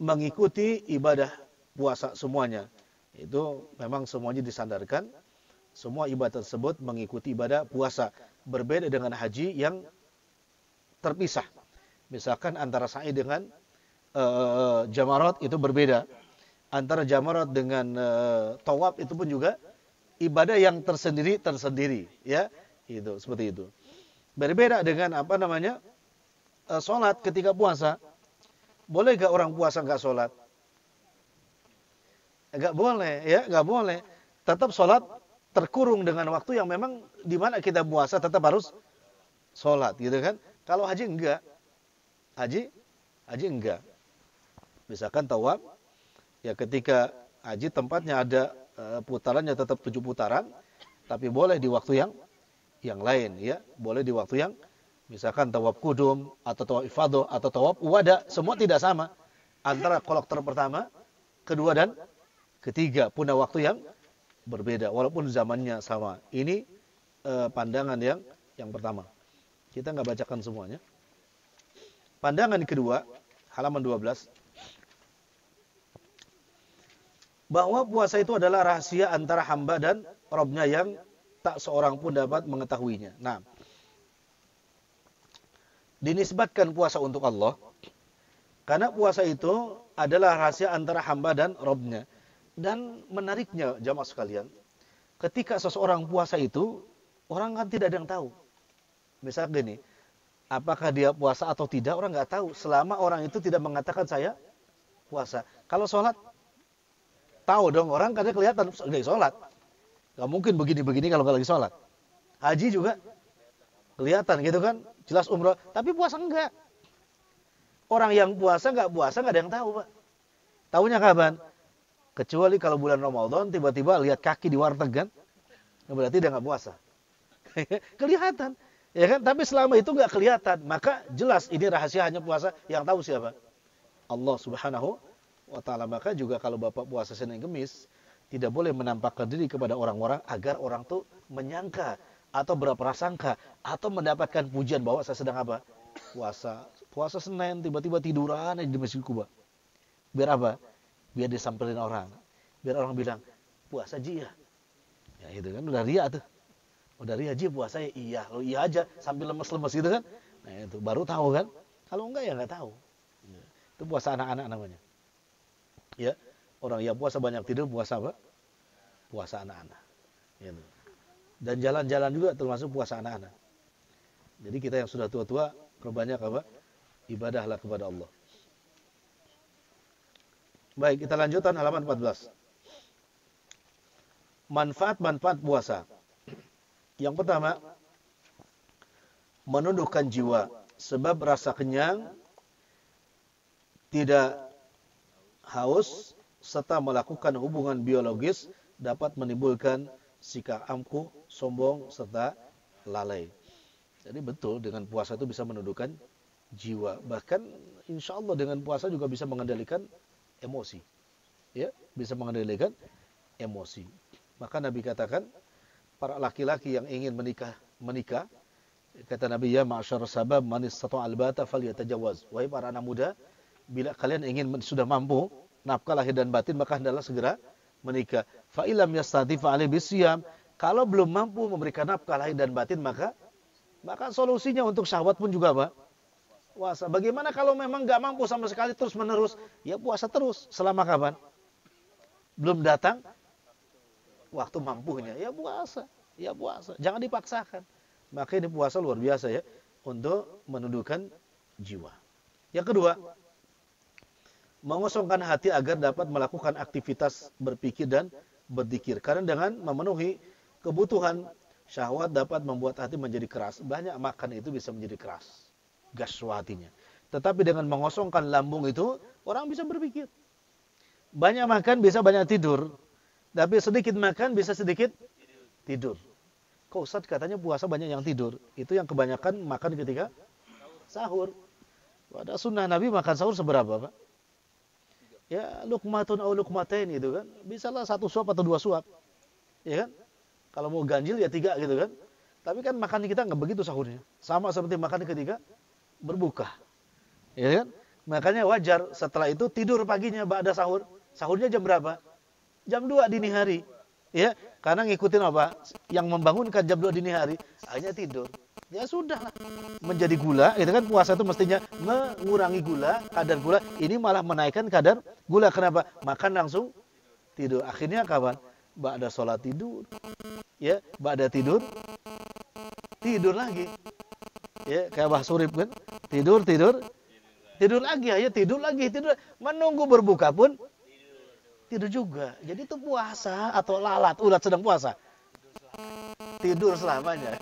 mengikuti ibadah puasa semuanya. Itu memang semuanya disandarkan. Semua ibadah tersebut mengikuti ibadah puasa. Berbeda dengan haji yang terpisah. Misalkan antara sa'i dengan jamarat itu berbeda. Antara jamarat dengan tawaf itu pun juga ibadah yang tersendiri, ya. Itu seperti itu. Berbeda dengan salat ketika puasa. Boleh enggak orang puasa enggak salat? Enggak boleh, ya, enggak boleh. Tetap salat terkurung dengan waktu yang memang di mana kita puasa tetap harus salat, gitu kan? Kalau haji enggak. Haji enggak. Misalkan tawaf, ya, ketika haji tempatnya ada putarannya tetap 7 putaran, tapi boleh di waktu yang lain, ya. Boleh di waktu yang misalkan tawaf kudum atau tawaf ifadah atau tawaf wada, semua tidak sama. Antara kloter pertama, kedua dan ketiga punya waktu yang berbeda walaupun zamannya sama. Ini pandangan yang pertama. Kita enggak bacakan semuanya. Pandangan kedua, halaman 12. Bahwa puasa itu adalah rahasia antara hamba dan Rabb-nya yang tak seorang pun dapat mengetahuinya. Nah, dinisbatkan puasa untuk Allah karena puasa itu adalah rahasia antara hamba dan Rabb-nya. Dan menariknya jamaah sekalian, ketika seseorang puasa itu, orang kan tidak ada yang tahu. Misal gini, apakah dia puasa atau tidak, orang nggak tahu. Selama orang itu tidak mengatakan saya puasa. Kalau sholat, tahu dong, orang kadang kelihatan lagi sholat. Gak mungkin begini-begini kalau nggak lagi sholat. Haji juga kelihatan gitu kan, jelas umrah. Tapi puasa enggak. Orang yang puasa nggak ada yang tahu, Pak. Tahunya kapan? Kecuali kalau bulan Ramadan tiba-tiba lihat kaki di warteg kan, berarti dia nggak puasa. Kelihatan, ya kan? Tapi selama itu nggak kelihatan, maka jelas ini rahasia hanya puasa yang tahu siapa? Allah Subhanahu wa Ta'ala. Maka juga kalau Bapak puasa Senin Kemis, tidak boleh menampakkan diri kepada orang-orang agar orang tuh menyangka atau berprasangka atau mendapatkan pujian bahwa saya sedang apa? Puasa Senin, tiba-tiba tiduran di Masjid Kuba. Biar apa? Biar disamperin orang. Biar orang bilang, puasa Ji ya. Ya itu kan udah ria tuh. Udah ria Ji puasa ya iya. Lo iya aja sambil lemes-lemes gitu kan. Nah itu baru tahu kan. Kalau enggak ya enggak tahu. Itu puasa anak-anak namanya. Ya, orang yang puasa banyak tidur puasa apa? Puasa anak-anak. Gitu. Dan jalan-jalan juga termasuk puasa anak-anak. Jadi kita yang sudah tua-tua perbanyak apa? Ibadahlah kepada Allah. Baik, kita lanjutkan halaman 14. Manfaat-manfaat puasa. Yang pertama, menundukkan jiwa. Sebab rasa kenyang, tidak haus, serta melakukan hubungan biologis dapat menimbulkan sikap angkuh, sombong, serta lalai. Jadi betul, dengan puasa itu bisa menundukkan jiwa. Bahkan insya Allah dengan puasa juga bisa mengendalikan emosi. Ya, bisa mengendalikan emosi. Maka Nabi katakan, para laki-laki yang ingin menikah, kata Nabi, ya ma'asyar sabab man istata'a al-bata falyatajawaz. Wahai para anak muda, bila kalian ingin sudah mampu nafkah lahir dan batin, maka hendaklah segera menikah. Fa illam yastati fa alaihi bisyam. Kalau belum mampu memberikan nafkah lahir dan batin, maka solusinya untuk syahwat pun juga apa? Puasa. Bagaimana kalau memang nggak mampu sama sekali terus menerus? Ya puasa terus. Selama kapan? Belum datang waktu mampunya. Ya puasa. Ya puasa. Jangan dipaksakan. Maka ini puasa luar biasa ya. Untuk menundukkan jiwa. Yang kedua, mengosongkan hati agar dapat melakukan aktivitas berpikir dan berzikir. Karena dengan memenuhi kebutuhan syahwat dapat membuat hati menjadi keras. Banyak makan itu bisa menjadi keras. Gaswatinya. Tetapi dengan mengosongkan lambung itu, orang bisa berpikir. Banyak makan bisa banyak tidur. Tapi sedikit makan bisa sedikit tidur. Kok Ustaz katanya puasa banyak yang tidur? Itu yang kebanyakan makan ketika sahur. Pada sunnah Nabi makan sahur seberapa, Pak? Ya, lukmatun au lukmatain gitu kan. Bisalah 1 suap atau 2 suap. Ya kan? Kalau mau ganjil ya 3 gitu kan. Tapi kan makan kita nggak begitu sahurnya. Sama seperti makan ketika berbuka. Ya kan? Makanya wajar setelah itu tidur paginya ba'da sahur. Sahurnya jam berapa? Jam 2 dini hari. Ya, karena ngikutin apa? Yang membangunkan jam 2 dini hari, hanya tidur. Ya sudah lah. Menjadi gula, itu kan puasa itu mestinya mengurangi gula, kadar gula. Ini malah menaikkan kadar gula. Kenapa? Makan langsung tidur. Akhirnya kapan? Ba'da sholat tidur. Ya, ba'da tidur lagi. Ya, kayak Bah Surip kan. Tidur lagi, aja tidur lagi. Menunggu berbuka pun tidur juga. Jadi itu puasa atau lalat, ulat sedang puasa. Tidur selamanya.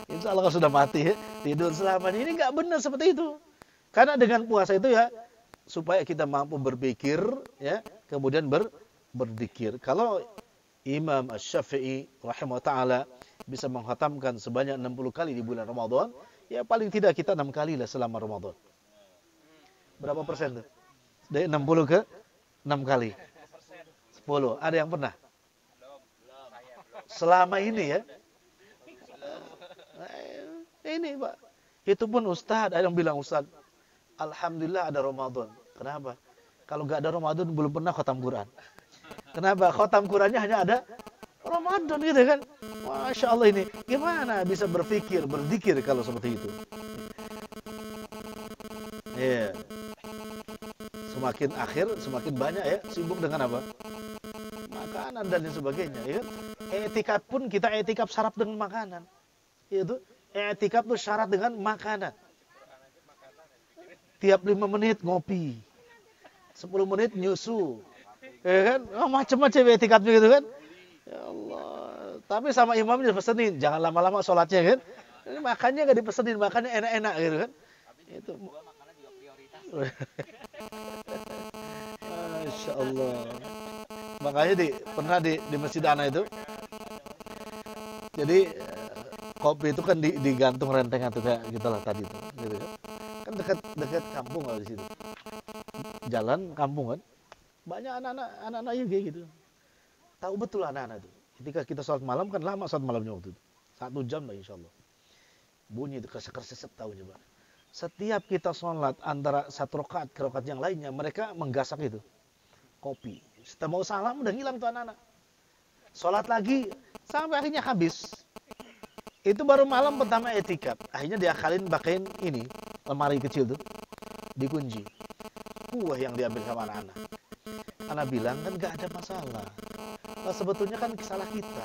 Insya Allah kalau sudah mati, tidur selamanya. Ini nggak benar seperti itu. Karena dengan puasa itu ya, supaya kita mampu berpikir, ya, kemudian berzikir. Kalau Imam Asy-Syafi'i rahimahullah ta'ala bisa menghatamkan sebanyak 60 kali di bulan Ramadan, ya paling tidak kita 6 kali lah selama Ramadan. Berapa persen tuh? Dari 60 ke 6 kali. 10. Ada yang pernah? Selama ini ya. Ini Pak. Itu pun Ustaz. Ada yang bilang Ustaz, Alhamdulillah ada Ramadan. Kenapa? Kalau nggak ada Ramadan belum pernah khatam Quran. Kenapa? Khatam Qurannya hanya ada Ramadan gitu kan. Masya Allah ini. Gimana bisa berpikir, berzikir kalau seperti itu? Ya. Semakin akhir, semakin banyak ya sibuk dengan apa? Makanan dan lain sebagainya. Ya. Etikaf pun kita etikaf syarat dengan makanan. Itu etikaf tuh syarat dengan makanan. Tiap 5 menit ngopi. 10 menit nyusu. Ya kan? Oh, macam-macam etikafnya gitu kan. Ya Allah. Tapi sama imamnya dipesenin, jangan lama-lama sholatnya kan. Ini makannya nggak dipesenin, makannya enak-enak gitu kan. Itu Makanan juga prioritas. Masya Allah. Makanya pernah di Masjid Ana itu. Jadi kopi itu kan digantung rentengan tuh kayak gitulah tadi tuh, gitu kan. Kan dekat kampung lah di situ. Jalan kampung kan. Banyak anak-anak yang kayak gitu. Tahu betul anak-anak itu. Ketika kita sholat malam kan lama sholat malamnya waktu itu. 1 jam lah insya Allah. Bunyi itu kesek-kesek tahu coba. Setiap kita sholat antara 1 rakaat ke rakaat yang lainnya, mereka menggasak itu. Kopi. Setelah mau salam udah ngilang tuh anak-anak. Sholat lagi sampai akhirnya habis. Itu baru malam pertama etikaf. Akhirnya diakalin pakaiin ini, lemari kecil tuh. Dikunci. Wah yang diambil sama anak-anak. Anak bilang kan gak ada masalah. Nah, sebetulnya kan salah kita.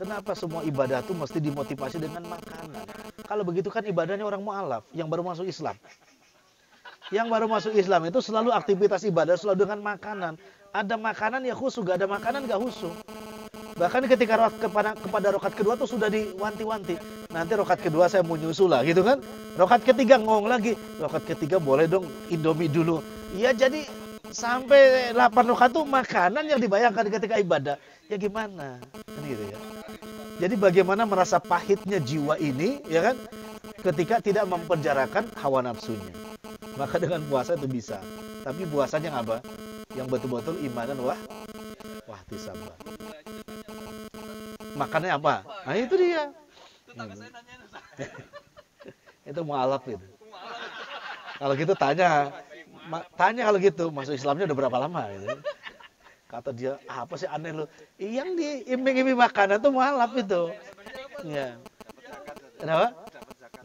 Kenapa semua ibadah itu mesti dimotivasi dengan makanan? Kalau begitu kan ibadahnya orang mu'alaf yang baru masuk Islam. Yang baru masuk Islam itu selalu aktivitas ibadah selalu dengan makanan. Ada makanan ya khusyuk, gak ada makanan gak khusyuk. Bahkan ketika kepada rokat kedua tuh sudah diwanti-wanti. Nanti rokat kedua saya mau nyusul lah gitu kan. Rokat ketiga ngomong lagi. Rokat ketiga boleh dong Indomie dulu. Ya jadi sampai 8 rokat tuh makanan yang dibayangkan ketika ibadah. Ya gimana? Kan gitu ya. Jadi bagaimana merasa pahitnya jiwa ini ya kan ketika tidak mempenjarakan hawa nafsunya. Maka dengan puasa itu bisa. Tapi puasanya apa? Yang betul-betul imanan wahtisaban. Makannya apa? Nah itu dia. Itu mu'alaf itu. Kalau gitu tanya kalau gitu masuk Islamnya udah berapa lama gitu. Kata dia, apa sih aneh lu? Yang diiming-iming makanan tuh mu'alaf itu. Ya. Kenapa?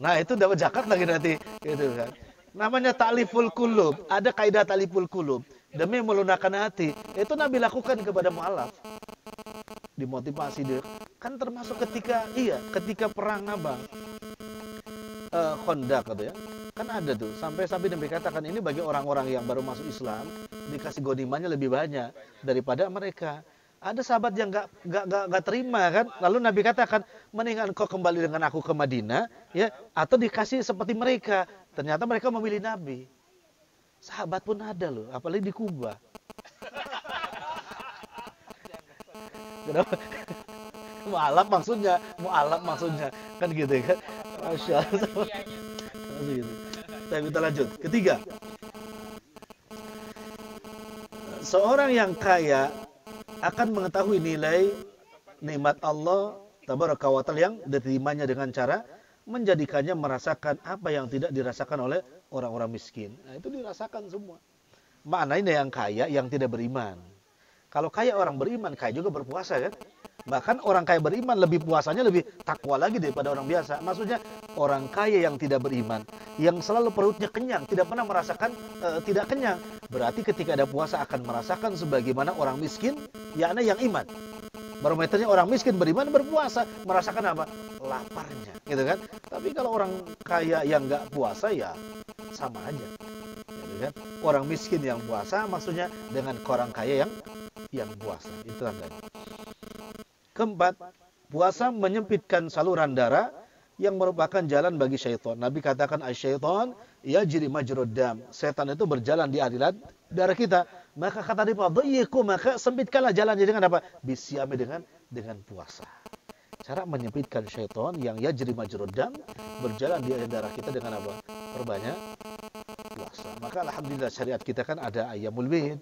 Nah, itu dapat zakat lagi nanti gitu kan. Namanya ta'liful qulub, ada kaidah ta'liful qulub. Demi melunakkan hati, itu Nabi lakukan kepada mu'alaf. Dimotivasi dia. Kan termasuk ketika perang Abang. Khandaq gitu ya. Kan ada tuh, sampai Nabi katakan ini bagi orang-orang yang baru masuk Islam, dikasih gonimanya lebih banyak daripada mereka. Ada sahabat yang gak terima kan, lalu Nabi katakan, mendingan kau kembali dengan aku ke Madinah, ya, atau dikasih seperti mereka. Ternyata mereka memilih Nabi. Sahabat pun ada loh, apalagi di Kuba. Kenapa? Mu'alaf maksudnya, kan gitu kan. Masya Allah. Gitu. Kita lanjut. Ketiga, seorang yang kaya akan mengetahui nilai nikmat Allah Tabaraka wa Ta'ala yang diterimanya dengan cara menjadikannya merasakan apa yang tidak dirasakan oleh orang-orang miskin. Nah, itu dirasakan semua. Maknanya yang kaya yang tidak beriman. Kalau kaya orang beriman, kaya juga berpuasa kan? Bahkan orang kaya beriman lebih puasanya lebih takwa lagi daripada orang biasa. Maksudnya orang kaya yang tidak beriman, yang selalu perutnya kenyang, tidak pernah merasakan tidak kenyang. Berarti ketika ada puasa akan merasakan sebagaimana orang miskin, yakni yang iman. Barometernya orang miskin beriman berpuasa, merasakan apa? Laparnya, gitu kan? Tapi kalau orang kaya yang nggak puasa ya sama aja. Gitu kan? Orang miskin yang puasa maksudnya dengan orang kaya yang puasa. Itu tandanya. Keempat, puasa menyempitkan saluran darah yang merupakan jalan bagi syaitan. Nabi katakan asyaitan yajri majrud dam. Setan itu berjalan di aliran darah kita. Maka kata dia, maka sempitkanlah jalannya dengan apa? Bisyami dengan puasa. Cara menyempitkan syaitan yang yajri majrud dam, berjalan di aliran darah kita dengan apa? Perbanyak puasa. Maka alhamdulillah syariat kita kan ada ayyamul bid,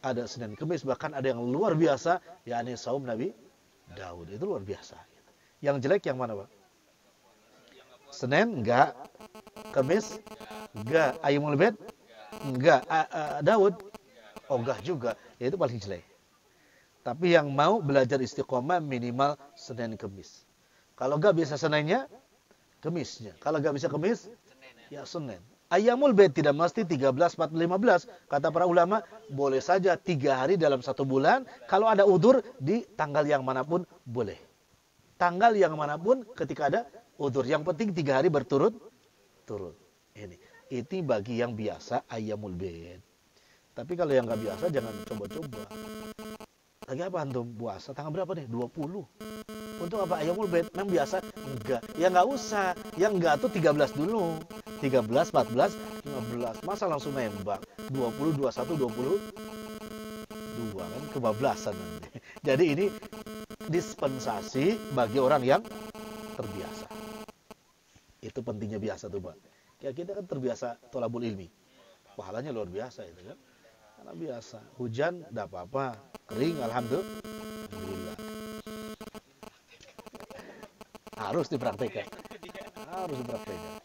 ada Senin Kemis, bahkan ada yang luar biasa, yakni saum Nabi Daud. Itu luar biasa. Yang jelek yang mana, Pak? Senin enggak, Kemis Enggak. Ayyamul bid? Enggak. Daud? Enggak juga. Ya itu paling jelek. Tapi yang mau belajar istiqomah minimal Senin Kemis. Kalau enggak bisa Seninnya, Kemisnya. Kalau enggak bisa Kemis, ya Senin. Ayyamul bid tidak mesti 13, 14, 15. Kata para ulama, boleh saja 3 hari dalam 1 bulan. Kalau ada udzur di tanggal yang manapun boleh. Tanggal yang manapun ketika ada udzur. Yang penting 3 hari berturut-turut. Ini bagi yang biasa ayyamul bid. Tapi kalau yang nggak biasa jangan coba-coba. Lagi apa antum puasa? Tanggal berapa nih? 20. Untuk apa ayyamul bid? Memang biasa? Enggak. Ya nggak usah. Yang enggak tuh 13 dulu. 13, 14, 15. Masa langsung nembak? 20, 21, 22 kan kebablasan nanti. Jadi ini dispensasi bagi orang yang terbiasa. Itu pentingnya biasa tuh, Pak. Ya kita kan terbiasa thalabul ilmi. Pahalanya luar biasa itu kan. Karena biasa. Hujan enggak apa-apa, kering alhamdulillah. Harus dipraktekkan. Harus dipraktekkan.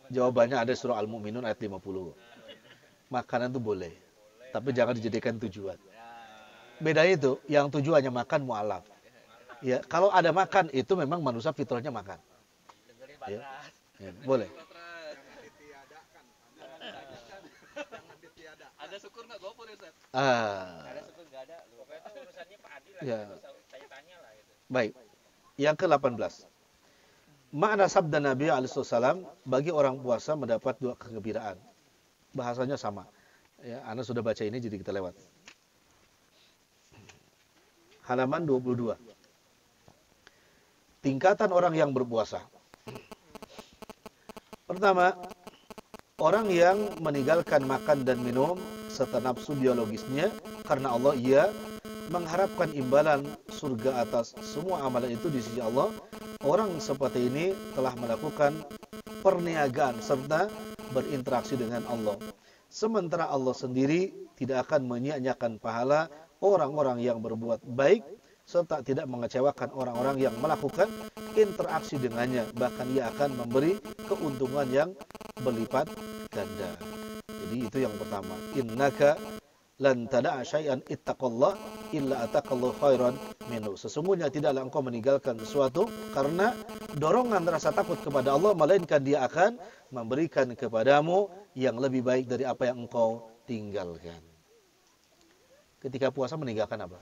Jawabannya ada surah Al-Mu'minun ayat 50. Makanan itu boleh, tapi jangan dijadikan tujuan. Beda itu, yang tujuannya makan mu'alaf. Ya, kalau ada makan itu memang manusia fitrahnya makan. Ya, ya, boleh. Ada syukur nggak gopur ya, Ustaz? Ada syukur nggak ada. Pokoknya itu urusannya Pak Adi lah. Ya. Tanya-tanya lah gitu. Baik. Yang ke-18. Makna sabda Nabi alaihissalam bagi orang puasa mendapat 2 kegembiraan. Bahasanya sama. Ya, Anda sudah baca ini jadi kita lewat. Halaman 22. Tingkatan orang yang berpuasa. Pertama, orang yang meninggalkan makan dan minum serta nafsu biologisnya karena Allah, ia mengharapkan imbalan surga atas semua amalan itu di sisi Allah. Orang seperti ini telah melakukan perniagaan serta berinteraksi dengan Allah. Sementara Allah sendiri tidak akan menyia-nyiakan pahala orang-orang yang berbuat baik serta tidak mengecewakan orang-orang yang melakukan interaksi dengannya. Bahkan ia akan memberi keuntungan yang berlipat ganda. Jadi itu yang pertama. Innaka lan tada'a syai'an ittaqallah illa ataqallahu khairan minhu. Sesungguhnya tidaklah engkau meninggalkan sesuatu karena dorongan rasa takut kepada Allah, melainkan dia akan memberikan kepadamu yang lebih baik dari apa yang engkau tinggalkan. Ketika puasa meninggalkan apa?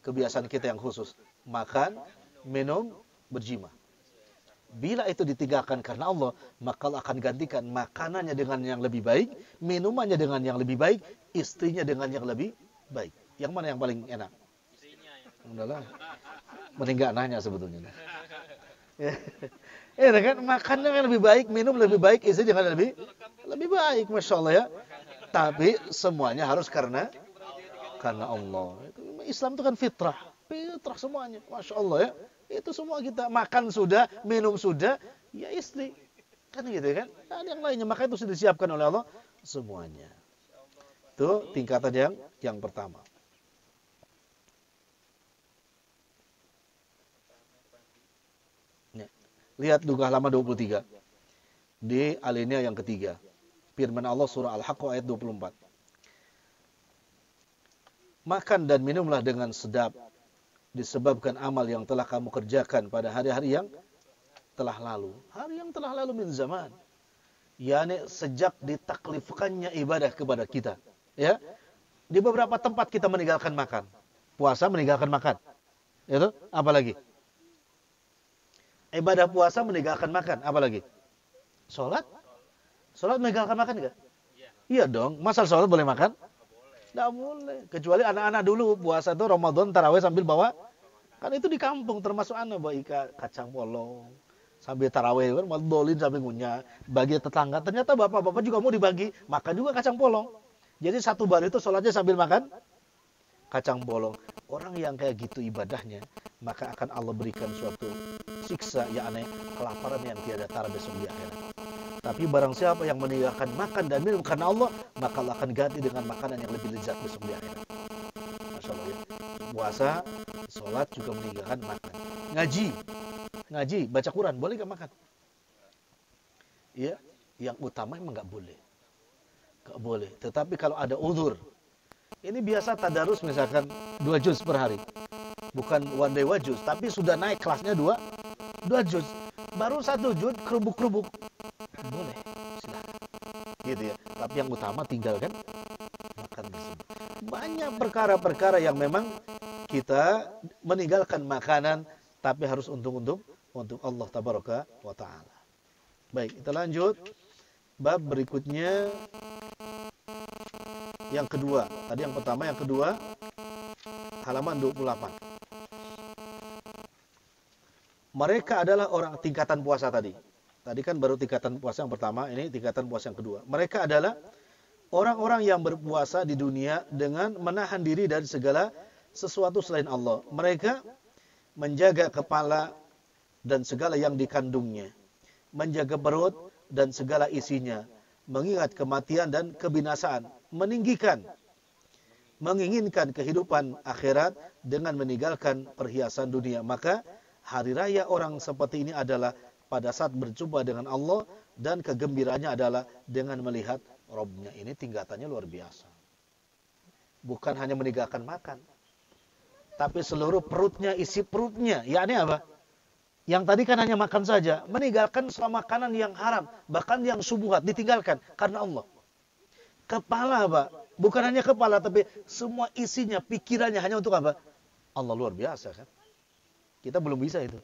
Kebiasaan kita yang khusus, makan, minum, berjima. Bila itu ditinggalkan karena Allah, maka Allah akan gantikan makanannya dengan yang lebih baik, minumannya dengan yang lebih baik, istrinya dengan yang lebih baik. Yang mana yang paling enak? Istrinya ya. Udahlah. Mending nggak nanya sebetulnya. Ya kan, makan dengan lebih baik, minum lebih baik, istri dengan lebih baik, Masya Allah ya. Tapi semuanya harus karena Allah. Islam itu kan fitrah semuanya, Masya Allah ya. Itu semua kita makan sudah, minum sudah, ya istri. Kan gitu kan? Dan yang lainnya, maka itu sudah disiapkan oleh Allah semuanya. Itu tingkatan yang pertama. Ya. Lihat juga halaman 23. Di alinea yang ketiga. Firman Allah surah Al-Haqqah ayat 24. Makan dan minumlah dengan sedap, disebabkan amal yang telah kamu kerjakan pada hari-hari yang telah lalu. Hari yang telah lalu min zaman. Yani sejak ditaklifkannya ibadah kepada kita. Ya. Di beberapa tempat kita meninggalkan makan. Puasa meninggalkan makan. Itu apa lagi? Ibadah puasa meninggalkan makan. Apa lagi? Salat? Salat meninggalkan makan enggak? Iya dong. Masa salat boleh makan? Tidak boleh. Kecuali anak-anak dulu puasa itu Ramadan tarawih sambil bawa. Kan itu di kampung termasuk anak bawa kacang polong. Sambil tarawih kan dolin sambil ngunyah. Bagi tetangga. Ternyata bapak-bapak juga mau dibagi. Makan juga kacang polong. Jadi satu bar itu sholatnya sambil makan kacang polong. Orang yang kayak gitu ibadahnya. Maka akan Allah berikan suatu siksa yakni kelaparan yang tiada tara besok di akhirat. Tapi barang siapa yang meninggalkan makan dan minum karena Allah, maka Allah akan ganti dengan makanan yang lebih lezat besok di akhirat. puasa, sholat juga meninggalkan makan. Ngaji, baca Quran, boleh nggak makan? Ya, yang utama emang nggak boleh. Nggak boleh. Tetapi kalau ada uzur, ini biasa tadarus misalkan 2 juz per hari. Bukan one day 1 juz, tapi sudah naik kelasnya 2 juz. Baru 1 juz kerubuk-kerubuk. Boleh, silakan. Gitu ya. Tapi yang utama tinggalkan makan tersebut. Banyak perkara-perkara yang memang kita meninggalkan makanan tapi harus untuk Allah tabaraka wa taala. Baik, kita lanjut. Bab berikutnya yang kedua. Tadi yang pertama, yang kedua halaman 28. Mereka adalah orang tingkatan puasa tadi. Tadi kan baru tingkatan puasa yang pertama, ini tingkatan puasa yang kedua. Mereka adalah orang-orang yang berpuasa di dunia dengan menahan diri dari segala sesuatu selain Allah. Mereka menjaga kepala dan segala yang dikandungnya, menjaga perut dan segala isinya, mengingat kematian dan kebinasaan, menginginkan kehidupan akhirat dengan meninggalkan perhiasan dunia. Maka hari raya orang seperti ini adalah pada saat berjumpa dengan Allah dan kegembiraannya adalah dengan melihat Rabbnya. Ini tingkatannya luar biasa. Bukan hanya meninggalkan makan, tapi seluruh perutnya, isi perutnya. Yakni apa? Yang tadi kan hanya makan saja, meninggalkan semua makanan yang haram, bahkan yang subuhat ditinggalkan karena Allah. Kepala apa? Bukan hanya kepala, tapi semua isinya, pikirannya hanya untuk apa? Allah. Luar biasa kan? Kita belum bisa itu.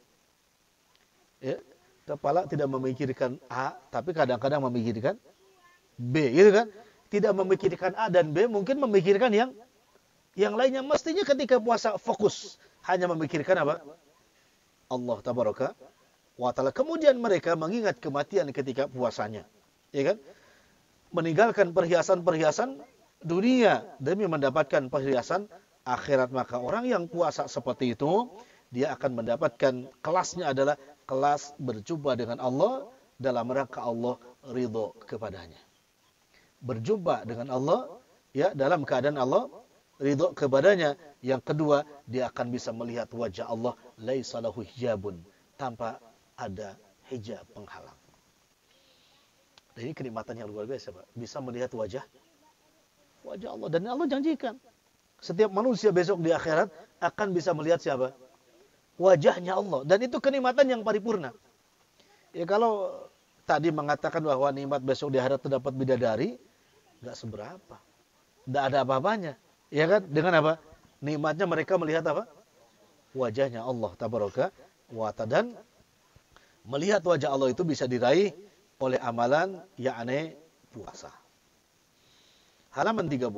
Ya, kepala tidak memikirkan A, tapi kadang-kadang memikirkan B, gitu kan? Tidak memikirkan A dan B, mungkin memikirkan yang lainnya. Mestinya ketika puasa fokus hanya memikirkan apa? Allah tabaraka wa taala. Kemudian mereka mengingat kematian ketika puasanya, ya kan? Meninggalkan perhiasan-perhiasan dunia demi mendapatkan perhiasan akhirat. Maka orang yang puasa seperti itu, dia akan mendapatkan kelasnya adalah kelas berjumpa dengan Allah dalam rangka Allah ridho kepadanya. Berjumpa dengan Allah ya dalam keadaan Allah ridho kepadanya. Yang kedua, dia akan bisa melihat wajah Allah laisa lahu hijabun, tanpa ada hijab penghalang. Dan ini kenikmatan yang luar biasa, Pak. Bisa melihat wajah Allah, dan Allah janjikan setiap manusia besok di akhirat akan bisa melihat siapa? Wajahnya Allah. Dan itu kenikmatan yang paripurna. Ya kalau tadi mengatakan bahwa nikmat besok di akhirat terdapat bidadari, enggak seberapa. Enggak ada apa-apanya. Ya kan? Dengan apa? Nikmatnya mereka melihat apa? Wajahnya Allah tabaraka wa ta'ala. Dan melihat wajah Allah itu bisa diraih oleh amalan yakni puasa. Halaman 30.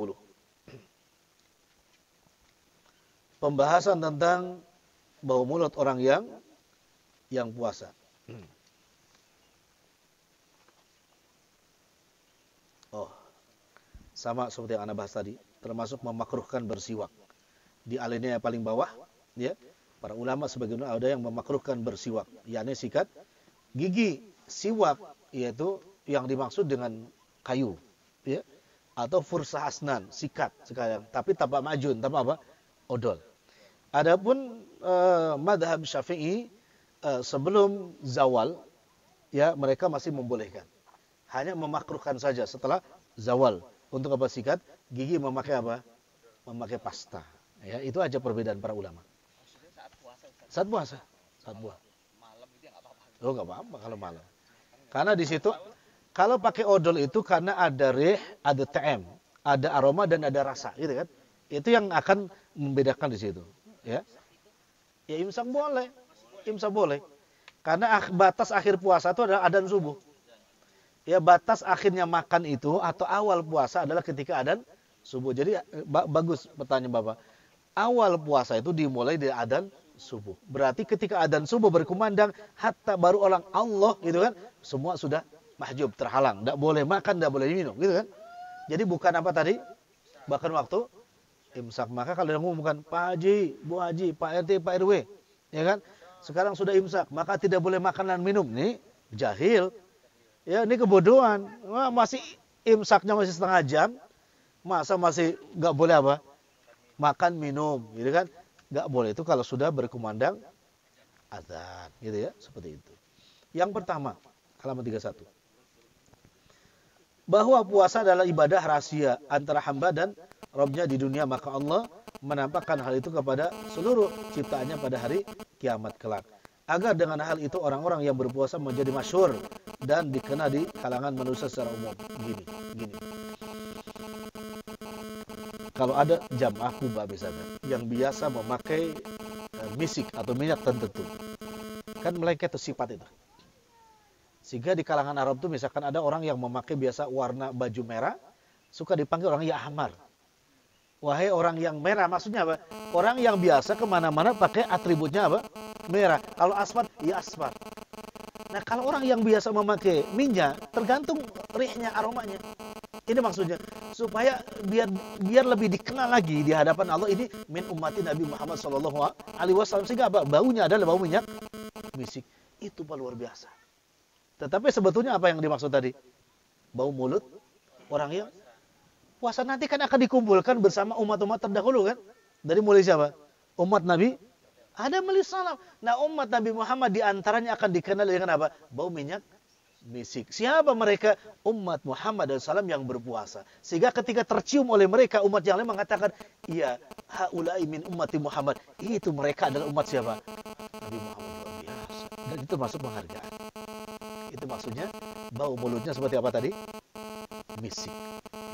Pembahasan tentang bau mulut orang yang puasa. Oh, sama seperti yang Anda bahas tadi, termasuk memakruhkan bersiwak. Di alinea yang paling bawah, ya, para ulama sebagian ada yang memakruhkan bersiwak, yakni sikat gigi. Siwak yaitu yang dimaksud dengan kayu, ya, atau fursah asnan, sikat sekarang, tapi tanpa majun, tanpa apa? Odol. Adapun madhab Syafi'i sebelum zawal, ya mereka masih membolehkan. Hanya memakruhkan saja setelah zawal. Untuk apa sikat gigi memakai apa? Memakai pasta. Ya, itu aja perbedaan para ulama. Saat puasa. Malam itu enggak apa-apa. Oh, enggak apa-apa kalau malam. Karena di situ kalau pakai odol itu karena ada rih, ada TM, ada aroma dan ada rasa, gitu kan? Itu yang akan membedakan di situ. Ya, imsak boleh, karena batas akhir puasa itu adalah adzan subuh. Ya, batas akhirnya makan itu atau awal puasa adalah ketika adzan subuh. Jadi bagus pertanyaan Bapak. Awal puasa itu dimulai dari adzan subuh. Berarti ketika adzan subuh berkumandang, hatta baru orang Allah, gitu kan? Semua sudah mahjub, terhalang, tidak boleh makan, tidak boleh minum, gitu kan? Jadi bukan apa tadi? Bahkan waktu imsak. Maka kalau yang ngomongkan Pak Haji, Bu Haji, Pak RT, Pak RW, ya kan? Sekarang sudah imsak, maka tidak boleh makan dan minum. Nih jahil. Ya, ini kebodohan. Wah, masih imsaknya masih setengah jam, masa masih nggak boleh apa? Makan minum, gitu kan? Nggak boleh itu kalau sudah berkumandang azan, gitu ya, seperti itu. Yang pertama, halaman 31. Bahwa puasa adalah ibadah rahasia antara hamba dan Rabb-nya di dunia, maka Allah menampakkan hal itu kepada seluruh ciptaannya pada hari kiamat kelak. Agar dengan hal itu orang-orang yang berpuasa menjadi masyhur dan dikenal di kalangan manusia secara umum. Gini. Kalau ada jamaah Kuba misalnya yang biasa memakai misik atau minyak tertentu, kan melengket tuh sifat itu. Sehingga di kalangan Arab tuh misalkan ada orang yang memakai biasa warna baju merah, suka dipanggil orang ya ahmar. Wahai orang yang merah, maksudnya apa? Orang yang biasa kemana-mana pakai atributnya apa? Merah. Kalau asfar, ya asfar. Nah kalau orang yang biasa memakai minyak, tergantung rihnya, aromanya. Ini maksudnya supaya biar lebih dikenal lagi di hadapan Allah, ini min ummati Nabi Muhammad SAW, sehingga apa? Baunya adalah bau minyak misik. Itu luar biasa. Tetapi sebetulnya apa yang dimaksud tadi? Bau mulut orang yang puasa nanti kan akan dikumpulkan bersama umat-umat terdahulu kan? Dari mulai siapa? Umat Nabi Adam alaihissalam. Nah umat Nabi Muhammad diantaranya akan dikenal dengan apa? Bau minyak misik. Siapa mereka? Umat Muhammad SAW yang berpuasa. Sehingga ketika tercium oleh mereka, umat yang lain mengatakan, iya, haulai min ummati Muhammad. Itu mereka adalah umat siapa? Nabi Muhammad luar biasa. Dan itu masuk penghargaan. Itu maksudnya bau mulutnya seperti apa tadi? Misik.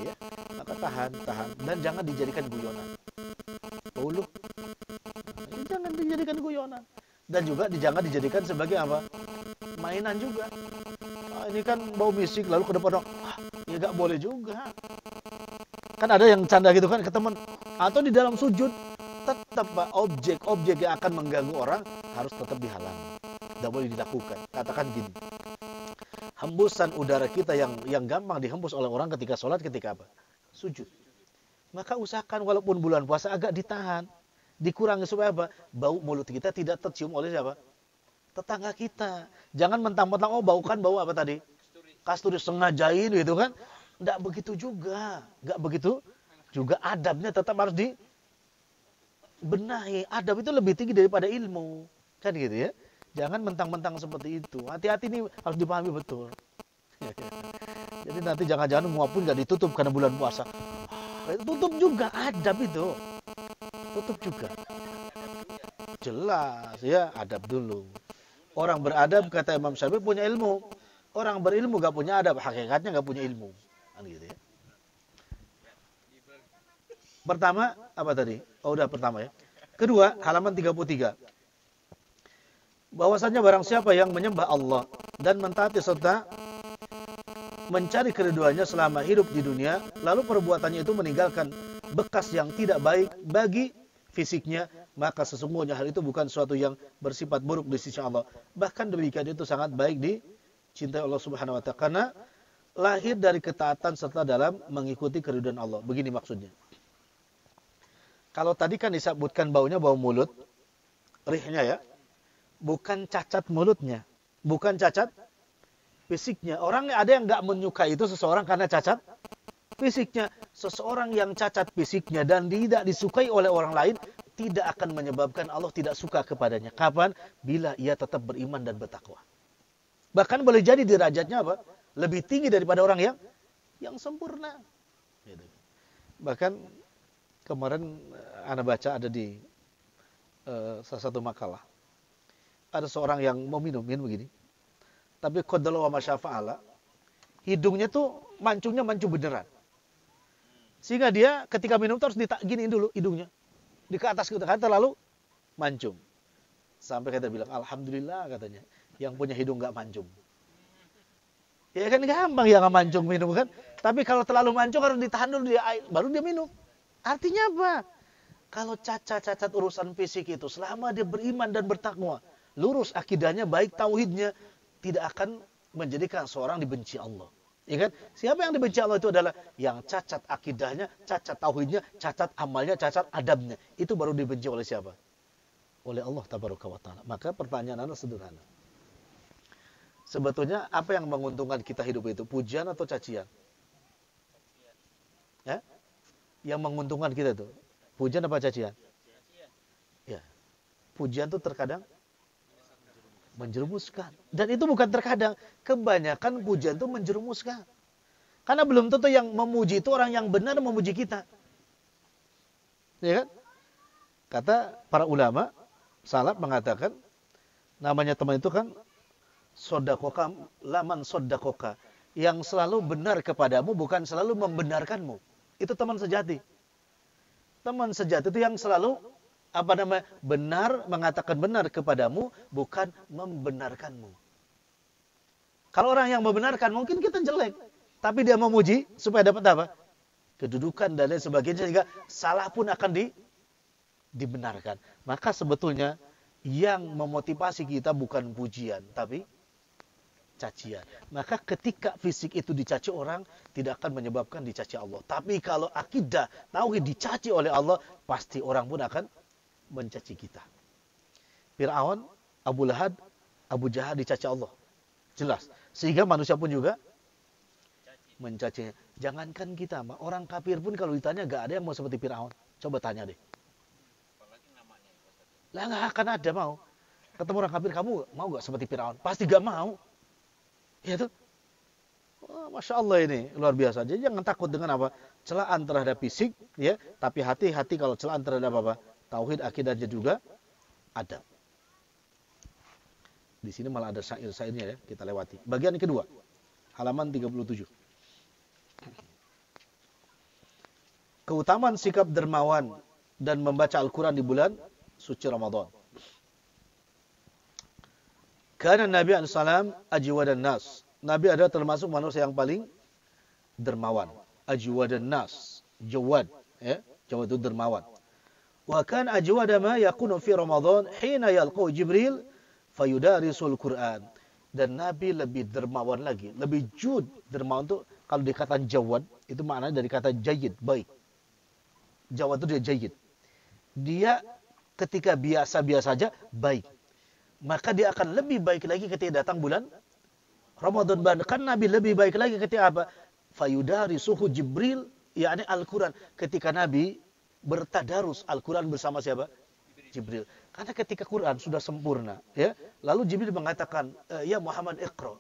Ya. Maka tahan. Dan jangan dijadikan guyonan. Ulu. Jangan dijadikan guyonan. Dan juga jangan dijadikan sebagai apa? Mainan juga. Ini kan bau misik, lalu ke depan ya gak boleh juga. Kan ada yang canda gitu kan ke teman. Atau di dalam sujud, tetap Pak, objek yang akan mengganggu orang harus tetap dihalangi. Tidak boleh dilakukan. Katakan gini, hembusan udara kita yang gampang dihembus oleh orang ketika sholat, ketika apa? Sujud. Maka usahakan walaupun bulan puasa agak ditahan, dikurangi supaya apa? Bau mulut kita tidak tercium oleh siapa? Tetangga kita. Jangan mentang-mentang bau apa tadi? Kasturi sengajain gitu kan? Enggak begitu juga. Enggak begitu juga, adabnya tetap harus dibenahi. Adab itu lebih tinggi daripada ilmu. Kan gitu ya. Jangan mentang-mentang seperti itu. Hati-hati ini harus dipahami betul. Jadi nanti jangan-jangan muap pun enggak ditutup karena bulan puasa. Tutup juga adab itu. Tutup juga. Jelas ya, adab dulu. Orang beradab kata Imam Syafi'i punya ilmu. Orang berilmu gak punya adab, hakikatnya gak punya ilmu. Kan gitu ya. Pertama, apa tadi? Udah pertama ya. Kedua, halaman 33. Bahwasanya barang siapa yang menyembah Allah dan mentaati serta mencari keriduannya selama hidup di dunia, lalu perbuatannya itu meninggalkan bekas yang tidak baik bagi fisiknya, maka sesungguhnya hal itu bukan suatu yang bersifat buruk di sisi Allah. Bahkan demikian itu sangat baik dicintai Allah Subhanahu wa ta'ala, karena lahir dari ketaatan serta dalam mengikuti keridhaan Allah. Begini maksudnya. Kalau tadi kan disebutkan baunya bau mulut, rihnya ya. Bukan cacat mulutnya, bukan cacat fisiknya. Orang ada yang enggak menyukai itu seseorang karena cacat fisiknya. Seseorang yang cacat fisiknya dan tidak disukai oleh orang lain tidak akan menyebabkan Allah tidak suka kepadanya. Kapan? Bila ia tetap beriman dan bertakwa. Bahkan boleh jadi derajatnya apa? Lebih tinggi daripada orang yang sempurna. Bahkan kemarin Anda baca ada di salah satu makalah. Ada seorang yang mau minum begini. Tapi qaddallahu wa masyafa'ala, hidungnya tuh mancungnya mancung beneran. Sehingga dia ketika minum terus giniin dulu hidungnya. Di ke atas gitu, kan terlalu mancung. Sampai kita bilang, alhamdulillah katanya, yang punya hidung gak mancung. Ya kan gampang ya gak mancung minum kan. Tapi kalau terlalu mancung harus ditahan dulu, baru dia minum. Artinya apa? Kalau cacat urusan fisik itu, selama dia beriman dan bertakwa, lurus akidahnya, baik tauhidnya, tidak akan menjadikan seorang dibenci Allah. Ya kan? Siapa yang dibenci Allah itu adalah yang cacat akidahnya, cacat tauhidnya, cacat amalnya, cacat adabnya. Itu baru dibenci oleh siapa? Oleh Allah Tabaraka wa Ta'ala. Maka pertanyaan Anda sederhana. Sebetulnya apa yang menguntungkan kita hidup itu? Pujian atau cacian? Ya? Yang menguntungkan kita itu? Pujian apa cacian? Ya. pujian itu terkadang menjerumuskan. Dan itu bukan terkadang, kebanyakan pujian itu menjerumuskan. Karena belum tentu yang memuji itu orang yang benar memuji kita. Ya kan? Kata para ulama, salaf mengatakan, namanya teman itu kan, sodakoka, laman sodakoka. Yang selalu benar kepadamu, bukan selalu membenarkanmu. Itu teman sejati. Teman sejati itu yang selalu, benar, mengatakan benar kepadamu, bukan membenarkanmu. Kalau orang yang membenarkan, mungkin kita jelek. Tapi dia memuji, supaya dapat apa? Kedudukan dan lain sebagainya, sehingga salah pun akan dibenarkan. Maka sebetulnya, yang memotivasi kita bukan pujian, tapi cacian. Maka ketika fisik itu dicaci orang, tidak akan menyebabkan dicaci Allah. Tapi kalau akidah, tauhid dicaci oleh Allah, pasti orang pun akan mencaci kita. Fir'aun, Abu Lahab, Abu Jahal dicaci Allah. Jelas. Sehingga manusia pun juga mencacinya. Jangankan kita, orang kafir pun kalau ditanya gak ada yang mau seperti Fir'aun. Coba tanya deh. Lah gak akan ada mau. Ketemu orang kafir, kamu mau gak seperti Fir'aun? Pasti gak mau. Ya tuh. Oh, Masya Allah ini luar biasa. Jadi jangan takut dengan apa? Celaan terhadap fisik, ya. Tapi hati-hati kalau celaan terhadap apa? Tauhid, akidahnya juga ada. Di sini malah ada syair-syairnya ya, kita lewati. Bagian kedua, halaman 37. Keutamaan sikap dermawan dan membaca Al-Quran di bulan suci Ramadan. Karena Nabi SAW ajwadan nas. Nabi adalah termasuk manusia yang paling dermawan. Ajwadan nas. Jawad. Ya? Jawad itu dermawan. Wa kan ajwada ma yakunu fi Ramadan hina yalqau Jibril fayudarisul Quran. Dan Nabi lebih dermawan lagi. Lebih jud. Dermawan itu kalau dikatakan jawad, itu maknanya dari kata jayid, baik. Jawad itu dia jayid. Dia ketika biasa-biasa saja, baik. Maka dia akan lebih baik lagi ketika datang bulan Ramadan. Bahkan Nabi lebih baik lagi ketika apa? Fayudarisuhu Jibril, yakni Al-Quran. Ketika Nabi bertadarus Al-Quran bersama siapa? Jibril. Karena ketika Quran sudah sempurna, ya. Lalu Jibril mengatakan, ya Muhammad iqra.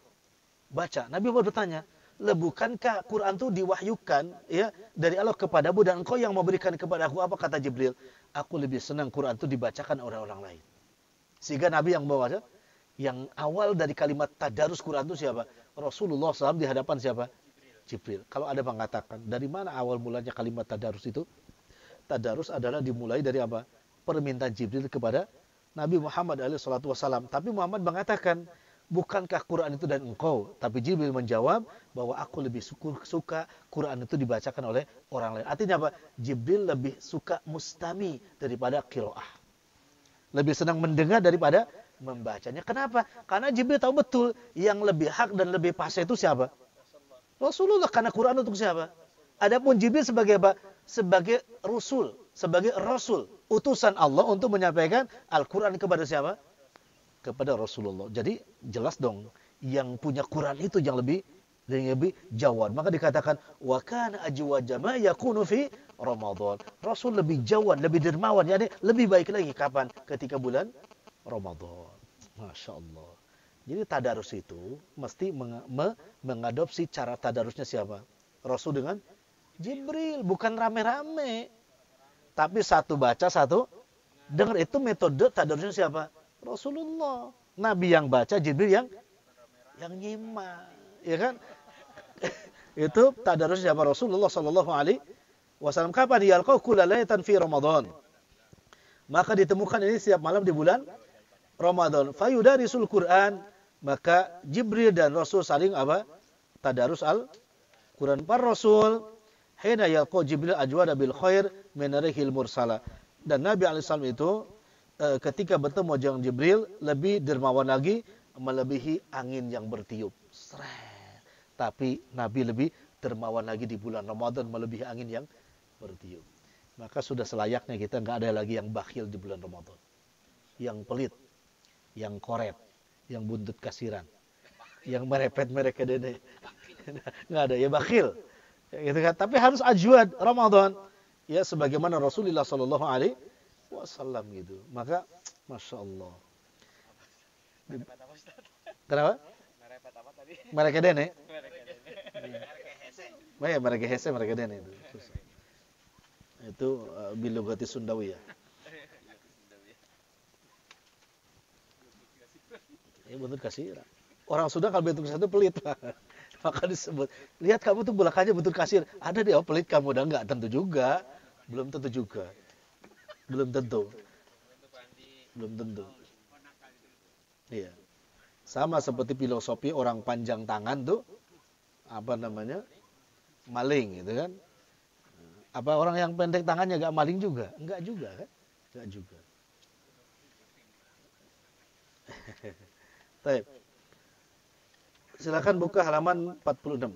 Baca. Nabi bertanya, bukankah Quran itu diwahyukan ya dari Allah kepadamu dan engkau yang memberikan kepada aku? Apa kata Jibril? Aku lebih senang Quran itu dibacakan oleh orang lain. Sehingga Nabi yang membaca, yang awal dari kalimat tadarus Quran itu siapa? Rasulullah SAW di hadapan siapa? Jibril. Kalau ada mengatakan, dari mana awal mulanya kalimat tadarus itu? Tadarus adalah dimulai dari apa? Permintaan Jibril kepada Nabi Muhammad SAW. Tapi Muhammad mengatakan, bukankah Quran itu dan engkau? Tapi Jibril menjawab bahwa aku lebih suka Quran itu dibacakan oleh orang lain. Artinya apa? Jibril lebih suka mustami daripada qiraah. Lebih senang mendengar daripada membacanya. Kenapa? Karena Jibril tahu betul yang lebih hak dan lebih pas itu siapa? Rasulullah. Karena Quran untuk siapa? Adapun Jibril sebagai apa? Sebagai Rasul. Utusan Allah untuk menyampaikan Al-Quran kepada siapa? Kepada Rasulullah. Jadi jelas dong, yang punya Quran itu yang lebih jawad. Maka dikatakan wa kana ajwada ma yakunu fi Ramadan. Rasul lebih jawad, lebih dermawan, yani lebih baik lagi kapan? Ketika bulan Ramadan. Masya Allah. Jadi tadarus itu mesti mengadopsi cara tadarusnya siapa? Rasul dengan Jibril, bukan rame-rame. Tapi satu baca, satu dengar. Itu metode tadarusnya siapa? Rasulullah. Nabi yang baca, Jibril yang nyimak, ya kan? Itu tadarus siapa? Rasulullah sallallahu alaihi wasallam. Kapan yalqau kullalailatan fi Ramadan? Maka ditemukan ini setiap malam di bulan Ramadan. Fayudarisul Quran, maka Jibril dan Rasul saling apa? Tadarus Al-Quran. Para Rasul hina yalqau Jibril ajwada bil khair min rihil mursala. Dan Nabi alaihissalam itu ketika bertemu dengan Jibril lebih dermawan lagi, melebihi angin yang bertiup. Tapi Nabi lebih dermawan lagi di bulan Ramadan, melebihi angin yang bertiup. Maka sudah selayaknya kita nggak ada lagi yang bakhil di bulan Ramadan, yang pelit, yang koret, yang buntut kasiran, yang merepet mereka dede. Nggak ada ya bakhil. Gitu kan? Tapi harus ajwad Ramadan. Ya sebagaimana Rasulullah sallallahu alaihi wasallam gitu. Maka Masya Allah. Merepet apa Ustaz? Kenapa? Merepet apa tadi? Mereka dene. Mereka hese. Mereka hese, mereka dene itu. Itu bilugati Sundawiyah. Ya bentuk kasir. Orang Sunda kalau bentuk kasir itu pelit, Pak. Maka disebut, lihat kamu tuh belakannya bentuk kasir. Ada dia, pelit kamu. Udah enggak, tentu juga. Belum tentu juga. Belum tentu. Belum tentu. Iya. Sama seperti filosofi orang panjang tangan tuh, apa namanya, maling gitu kan. Apa orang yang pendek tangannya gak maling juga? Enggak juga kan? Enggak juga. Baik. Silakan buka halaman 46.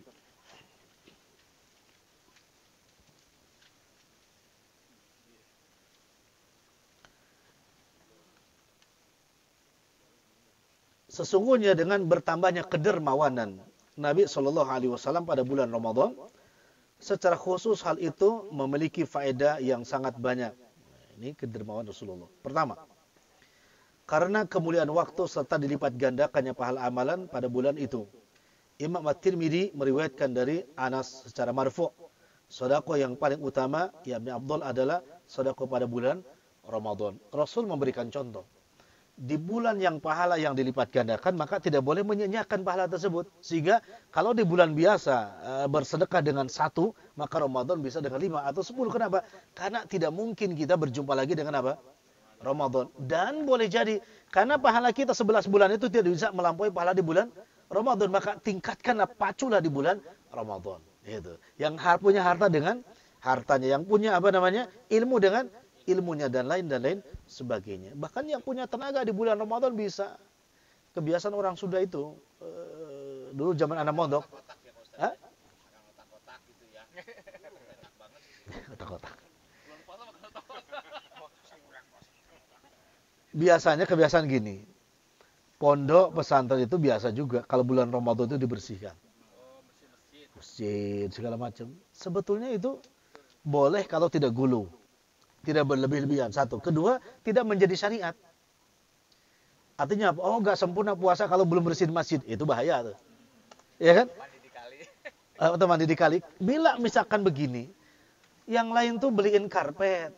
Sesungguhnya dengan bertambahnya kedermawanan Nabi Shallallahu Alaihi Wasallam pada bulan Ramadan, secara khusus hal itu memiliki faedah yang sangat banyak. Ini kedermawanan Rasulullah. Pertama, karena kemuliaan waktu serta dilipat gandakannya pahala amalan pada bulan itu. Imam At-Tirmidzi meriwayatkan dari Anas secara marfu', sedekah yang paling utama, yakni afdal adalah sedekah pada bulan Ramadan. Rasul memberikan contoh. Di bulan yang pahala yang dilipat gandakan, maka tidak boleh menyanyiakan pahala tersebut. Sehingga kalau di bulan biasa bersedekah dengan 1, maka Ramadan bisa dengan 5 atau 10. Kenapa? Karena tidak mungkin kita berjumpa lagi dengan apa? Ramadan. Dan boleh jadi, karena pahala kita 11 bulan itu tidak bisa melampaui pahala di bulan Ramadan. Maka tingkatkanlah, paculah di bulan Ramadan. Itu. Yang punya harta dengan hartanya. Yang punya apa namanya? Ilmu dengan ilmunya dan lain sebagainya. Bahkan yang punya tenaga di bulan Ramadan bisa. Kebiasaan orang Sunda itu dulu zaman anak mondok. Hah? Otak-otak gitu ya. Otak-otak. Biasanya kebiasaan gini. Pondok pesantren itu biasa juga kalau bulan Ramadan itu dibersihkan. Masjid segala macam. Sebetulnya itu boleh kalau tidak gulu. Tidak berlebih-lebihan. 1. Kedua, tidak menjadi syariat. Artinya apa? Oh, enggak sempurna puasa kalau belum bersihin masjid. Itu bahaya tuh. Ya kan? Mandi dikali. Bila misalkan begini, yang lain tuh beliin karpet.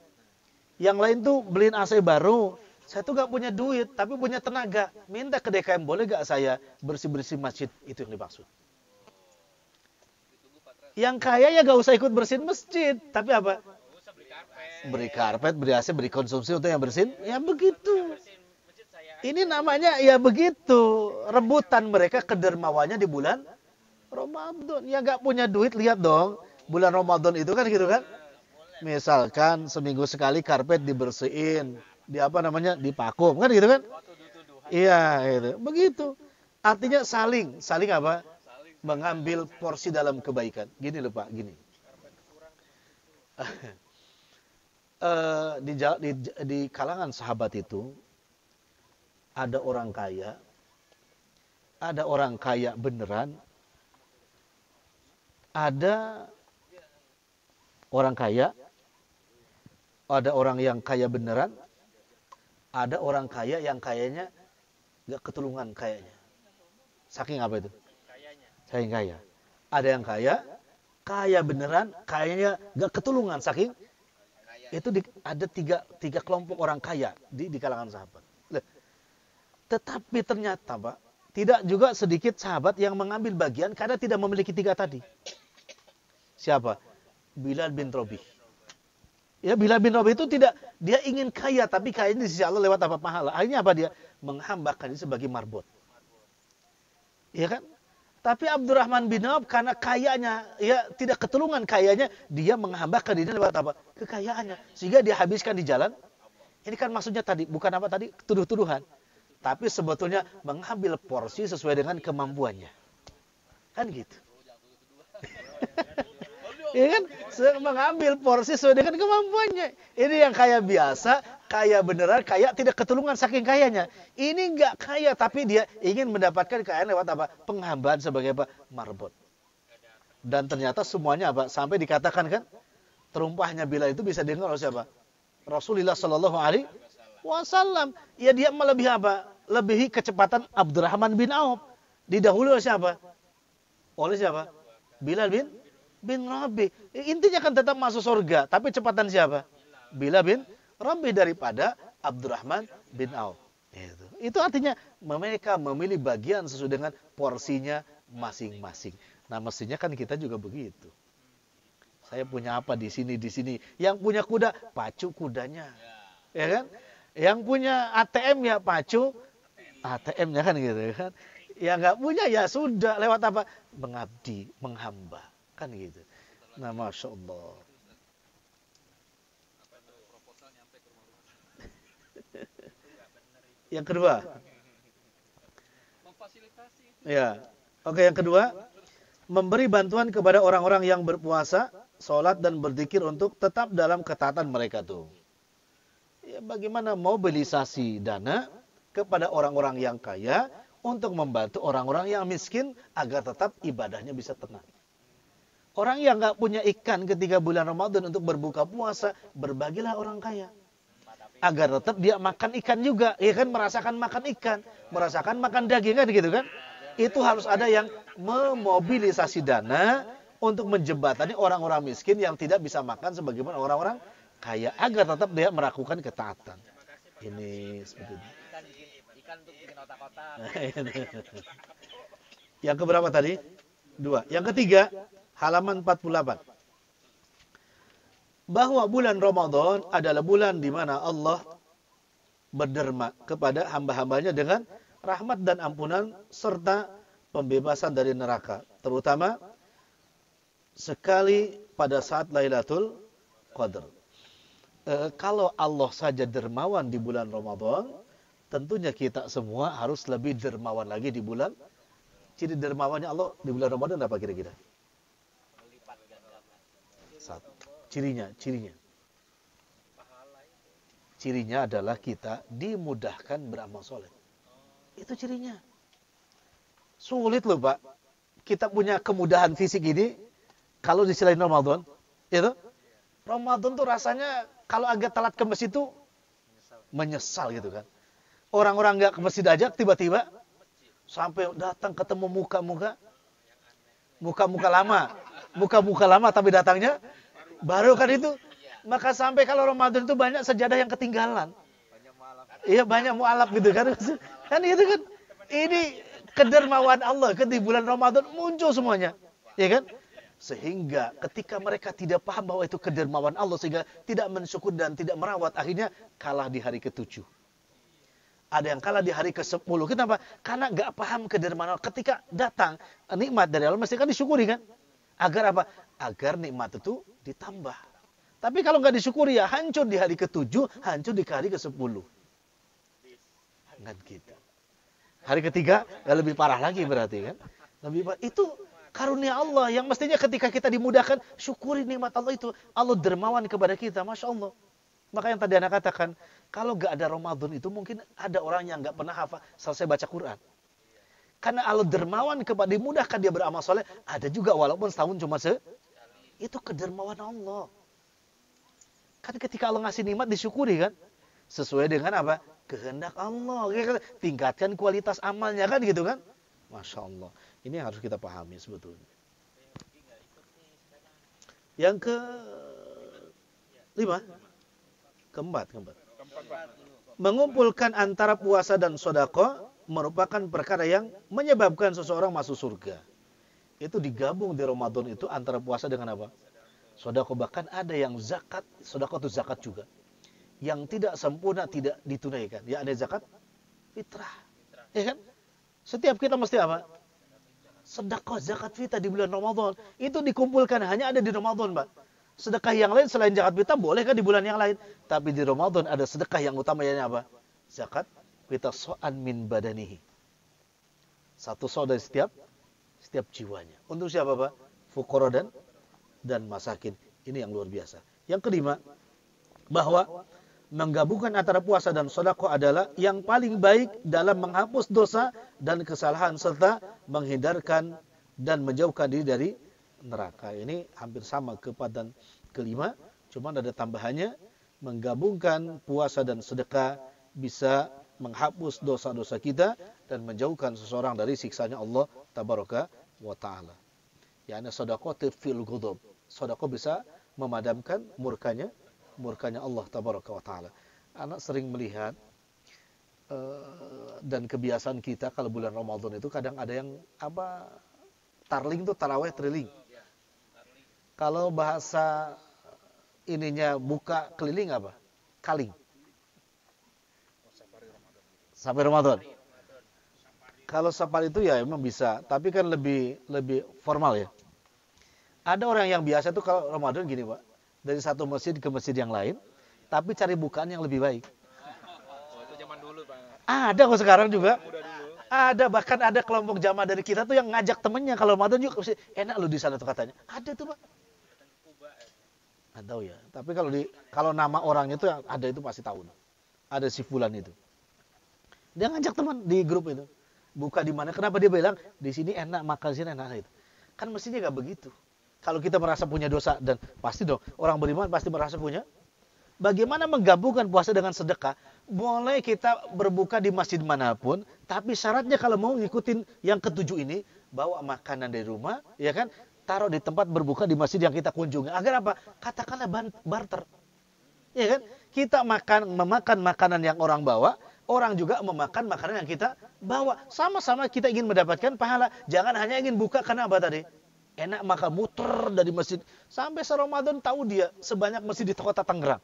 Yang lain tuh beliin AC baru. Saya tuh enggak punya duit, tapi punya tenaga. Minta ke DKM, boleh enggak saya bersih-bersih masjid? Itu yang dimaksud. Yang kaya ya enggak usah ikut bersihin masjid. Tapi apa? Beri karpet, beri AC, beri konsumsi untuk yang bersin. Ya begitu. Ini namanya ya begitu. Rebutan mereka kedermawannya di bulan Ramadan. Ya gak punya duit, lihat dong. Bulan Ramadan itu kan gitu kan. Misalkan seminggu sekali karpet dibersihin. Di apa namanya? Dipakum. Kan gitu kan. Iya gitu. Begitu. Artinya saling apa? Mengambil porsi dalam kebaikan. Gini loh Pak, gini. Di kalangan sahabat itu ada orang kaya beneran, ada orang yang kaya beneran, ada orang kaya yang kayanya nggak ketulungan kayaknya. Saking apa itu? Saking kaya. Ada yang kaya beneran, kayanya nggak ketulungan saking. Itu ada tiga kelompok orang kaya di kalangan sahabat. Tetapi ternyata Pak, tidak juga sedikit sahabat yang mengambil bagian karena tidak memiliki 3 tadi. Siapa? Bilal bin Rabih. Ya, Bilal bin Rabih itu tidak, dia ingin kaya, tapi kayanya di sisi Allah lewat apa pahala. Akhirnya apa dia? Menghambakan diri sebagai marbot. Iya kan? Tapi Abdurrahman bin Auf karena kayanya, ya tidak ketulungan kayanya, dia menghambakan diri lewat apa? Kekayaannya. Sehingga dia habiskan di jalan. Ini kan maksudnya tadi, bukan apa tadi? Tuduh-tuduhan. Tapi sebetulnya mengambil porsi sesuai dengan kemampuannya. Kan gitu. Ya kan? Mengambil porsi sesuai dengan kemampuannya. Ini yang kaya biasa, kaya beneran, kaya tidak ketulungan saking kayanya. Ini enggak kaya, tapi dia ingin mendapatkan kekayaan lewat apa? Penghambaan sebagai apa? Marbot. Dan ternyata semuanya apa? Sampai dikatakan kan, terumpahnya Bilal itu bisa dengar oleh siapa? Rasulullah sallallahu alaihi wasallam. Ya dia melebihi apa? Lebihi kecepatan Abdurrahman bin Auf. Didahului oleh siapa? Oleh siapa? Bilal bin Rabih. Intinya kan tetap masuk surga, tapi kecepatan siapa? Bilal bin Rabih daripada Abdurrahman bin Auf. Itu artinya mereka memilih bagian sesuai dengan porsinya masing-masing. Nah, mestinya kan kita juga begitu. Saya punya apa di sini. Yang punya kuda, pacu kudanya. Ya kan? Yang punya ATM ya pacu ATM-nya kan gitu kan. Yang nggak punya ya sudah, lewat apa? Mengabdi, menghamba. Kan gitu. Nah, Masya Allah. Yang kedua. Ya. Oke, yang kedua. Memberi bantuan kepada orang-orang yang berpuasa, sholat dan berzikir untuk tetap dalam ketaatan mereka tuh. Ya, bagaimana mobilisasi dana kepada orang-orang yang kaya untuk membantu orang-orang yang miskin agar tetap ibadahnya bisa tenang. Orang yang nggak punya ikan ketika bulan Ramadan untuk berbuka puasa, berbagilah orang kaya. Agar tetap dia makan ikan juga, ya kan, merasakan makan ikan, merasakan makan daging kan gitu kan. Itu harus ada yang memobilisasi dana untuk menjembatani orang-orang miskin yang tidak bisa makan sebagaimana orang-orang kaya agar tetap dia melakukan ketaatan. Ini seperti itu. Ikan untuk bikin otak-otak. Yang keberapa tadi? 2. Yang ketiga, halaman 48. Bahwa bulan Ramadan adalah bulan di mana Allah berderma kepada hamba-hambanya dengan rahmat dan ampunan serta pembebasan dari neraka, terutama sekali pada saat Lailatul Qadar. Kalau Allah saja dermawan di bulan Ramadan, tentunya kita semua harus lebih dermawan lagi di bulan. Ciri dermawannya Allah di bulan Ramadan apa kira-kira? Satu. Cirinya. Cirinya adalah kita dimudahkan beramal soleh. Itu cirinya. Sulit loh Pak. Kita punya kemudahan fisik ini kalau di selain Ramadan. Itu. Ramadan tuh rasanya kalau agak telat ke masjid itu menyesal gitu kan. Orang-orang nggak ke masjid aja tiba-tiba sampai datang ketemu muka-muka lama tapi datangnya baru kan itu. Maka sampai kalau Ramadan itu banyak sajadah yang ketinggalan. Iya, banyak mu'alaf gitu kan. Kan itu kan. Ini kedermawan Allah ketika bulan Ramadan muncul semuanya. Ya kan? Sehingga ketika mereka tidak paham bahwa itu kedermawan Allah, sehingga tidak mensyukur dan tidak merawat, akhirnya kalah di hari ke-7. Ada yang kalah di hari ke-10. Kenapa? Karena nggak paham kedermawan Allah. Ketika datang nikmat dari Allah, mesti kan disyukuri kan? Agar apa? Agar nikmat itu ditambah. Tapi kalau nggak disyukuri ya hancur di hari ke-7, hancur di hari ke-10. Kan gitu. Hari ketiga ya lebih parah lagi berarti kan? Lebih parah. Itu karunia Allah yang mestinya ketika kita dimudahkan, syukuri nikmat Allah itu. Allah dermawan kepada kita, Masya Allah. Maka yang tadi anak katakan, kalau nggak ada Ramadan itu mungkin ada orang yang nggak pernah hafal selesai baca Quran. Karena Allah dermawan kepada dimudahkan dia beramal soleh, ada juga walaupun setahun cuma itu kedermawan Allah. Kan ketika Allah ngasih nikmat disyukuri kan? Sesuai dengan apa? Kehendak Allah. Tingkatkan kualitas amalnya kan gitu kan? Masya Allah. Ini yang harus kita pahami sebetulnya. Yang ke-5. Keempat. Mengumpulkan antara puasa dan sedekah merupakan perkara yang menyebabkan seseorang masuk surga. Itu digabung di Ramadan itu antara puasa dengan apa? Sedekah. Bahkan ada yang zakat, sedekah itu zakat juga. Yang tidak sempurna tidak ditunaikan. Ya ada zakat fitrah. Ya kan? Setiap kita mesti apa? Sedekah zakat fitrah di bulan Ramadan. Itu dikumpulkan hanya ada di Ramadan, Pak. Sedekah yang lain selain zakat fitrah boleh kan di bulan yang lain. Tapi di Ramadan ada sedekah yang utamanya apa? Zakat fitrah so'an min badanihi. Satu so' dari setiap jiwanya. Untuk siapa, Pak? Fuqara dan masakin. Ini yang luar biasa. Yang kelima, bahwa menggabungkan antara puasa dan sedekah adalah yang paling baik dalam menghapus dosa dan kesalahan serta menghindarkan dan menjauhkan diri dari neraka. Ini hampir sama kepada kelima, cuma ada tambahannya, menggabungkan puasa dan sedekah bisa menghapus dosa-dosa kita dan menjauhkan seseorang dari siksanya Allah tabaraka wa taala. Yani sedekah tifil ghadab. Sedekah bisa memadamkan murkanya Allah tabaraka wa taala. Anak sering melihat dan kebiasaan kita kalau bulan Ramadan itu kadang ada yang tarling tuh taraweh triling. Kalau bahasa ininya buka keliling apa? Kaling. Sampai Ramadan. Kalau safar itu ya emang bisa, tapi kan lebih formal ya. Ada orang yang biasa tuh kalau Ramadan gini, Pak. Dari satu masjid ke masjid yang lain, tapi cari bukaan yang lebih baik. Oh, itu zaman dulu, Pak. Ada kok sekarang juga. Ada, bahkan ada kelompok jamaah dari kita tuh yang ngajak temennya kalau Ramadan yuk enak lu di sana tuh katanya. Ada tuh, Pak. Nggak tahu ya. Tapi kalau nama orangnya tuh ada itu pasti tahu. Ada si fulan itu. Dia ngajak teman di grup itu. Buka di mana? Kenapa dia bilang di sini enak, makan di sini enak itu. Kan mestinya nggak begitu. Kalau kita merasa punya dosa dan pasti dong orang beriman pasti merasa punya. Bagaimana menggabungkan puasa dengan sedekah? Boleh kita berbuka di masjid manapun, tapi syaratnya kalau mau ngikutin yang ketujuh ini, bawa makanan dari rumah, ya kan? Taruh di tempat berbuka di masjid yang kita kunjungi. Agar apa? Katakanlah barter. Ya kan? Kita memakan makanan yang orang bawa, orang juga memakan makanan yang kita bawa. Sama-sama kita ingin mendapatkan pahala. Jangan hanya ingin buka karena apa tadi? Enak makan muter dari masjid. Sampai se-Ramadan tahu dia sebanyak masjid di kota Tangerang.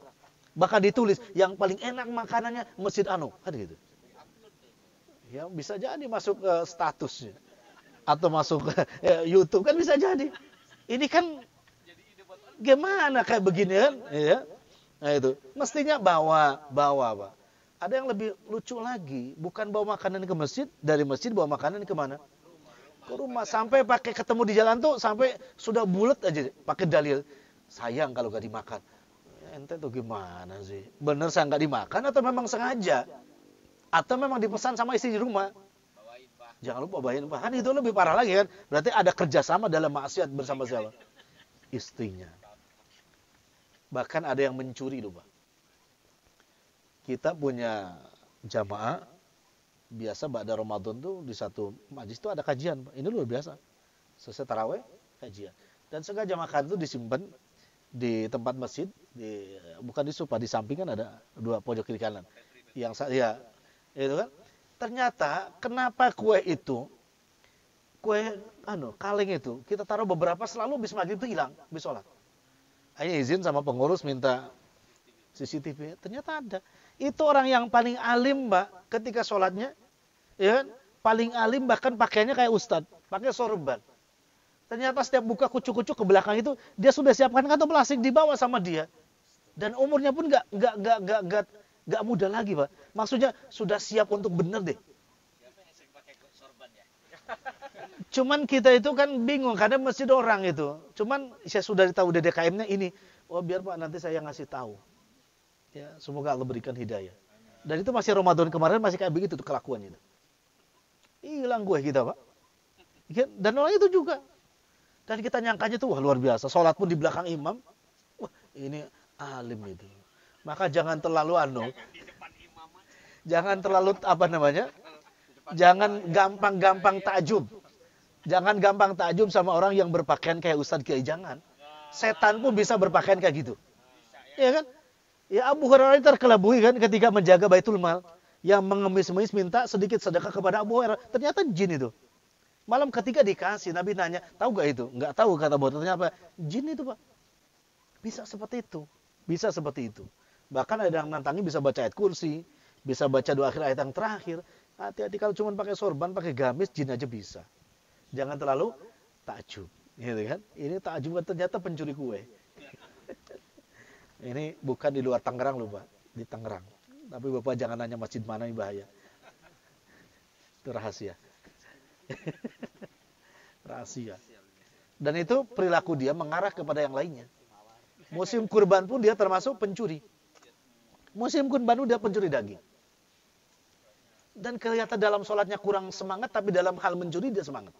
Bahkan ditulis yang paling enak makanannya Masjid Anu. Kan gitu. Ya bisa jadi masuk statusnya. Atau masuk YouTube kan bisa jadi. Ini kan gimana kayak begini kan? Ya. Nah itu. Mestinya bawa Pak. Ada yang lebih lucu lagi. Bukan bawa makanan ke masjid. Dari masjid bawa makanan ke mana? Ke rumah. Sampai pakai ketemu di jalan tuh. Sampai sudah bulat aja. Pakai dalil. Sayang kalau gak dimakan. Ente tuh gimana sih? Bener saya gak dimakan atau memang sengaja? Atau memang dipesan sama istri di rumah? Bawain, Pak. Jangan lupa bawain Pak. Kan itu lebih parah lagi kan. Berarti ada kerjasama dalam maksiat bersama siapa? Istrinya. Bahkan ada yang mencuri loh Pak. Kita punya jamaah. Biasa ba'da Ramadan tuh di satu majlis tuh ada kajian Pak. Ini luar biasa. Selesai tarawih, kajian. Dan sengaja makan itu disimpan di tempat masjid, bukan di sofa, di samping kan ada dua pojok kiri kanan. Yang saya itu kan. Ternyata kenapa kue kaleng itu kita taruh beberapa selalu habis maghrib itu hilang, habis sholat. Hanya izin sama pengurus minta CCTV. Ternyata ada. Itu orang yang paling alim, Mbak, ketika sholatnya, ya kan? Paling alim bahkan pakaiannya kayak ustadz, pakai sorban. Ternyata setiap buka kucuk-kucuk ke belakang itu dia sudah siapkan kantong plastik dibawa sama dia. Dan umurnya pun nggak muda lagi, Pak. Maksudnya sudah siap untuk bener deh. Cuman kita itu kan bingung karena masjid orang itu. Cuman saya sudah tahu DDKM-nya ini. Oh biar Pak nanti saya ngasih tahu. Ya, semoga Allah berikan hidayah. Dan itu masih Ramadan kemarin masih kayak begitu tuh kelakuannya. Hilang gue kita, Pak. Dan orang itu juga. Dan kita nyangkanya tuh wah luar biasa. Sholat pun di belakang imam. Wah ini alim itu. Maka jangan terlalu jangan terlalu jangan gampang-gampang takjub. Jangan gampang takjub sama orang yang berpakaian kayak Ustadz Kiai. Jangan. Setan pun bisa berpakaian kayak gitu. Iya kan? Ya Abu Hurairah terkelabui kan ketika menjaga Baitul Mal. Yang mengemis-ngemis minta sedikit sedekah kepada Abu Hurairah. Ternyata jin itu. Malam ketika dikasih, Nabi nanya, tahu gak itu? Enggak tahu kata Abu Hurairah. Apa? Jin itu Pak. Bisa seperti itu. Bisa seperti itu. Bahkan ada yang nantangi bisa baca ayat kursi. Bisa baca doa akhir ayat yang terakhir. Hati-hati kalau cuma pakai sorban, pakai gamis, jin aja bisa. Jangan terlalu takjub. Gitu kan? Ini takjub ternyata pencuri kue. Ini bukan di luar Tangerang loh Pak. Di Tangerang. Tapi Bapak jangan nanya masjid mana, ini bahaya. Itu rahasia. Rahasia. Dan itu perilaku dia mengarah kepada yang lainnya. Musim kurban pun dia termasuk pencuri. Musim kurban pun dia pencuri daging. Dan kelihatan dalam sholatnya kurang semangat, tapi dalam hal mencuri dia semangat.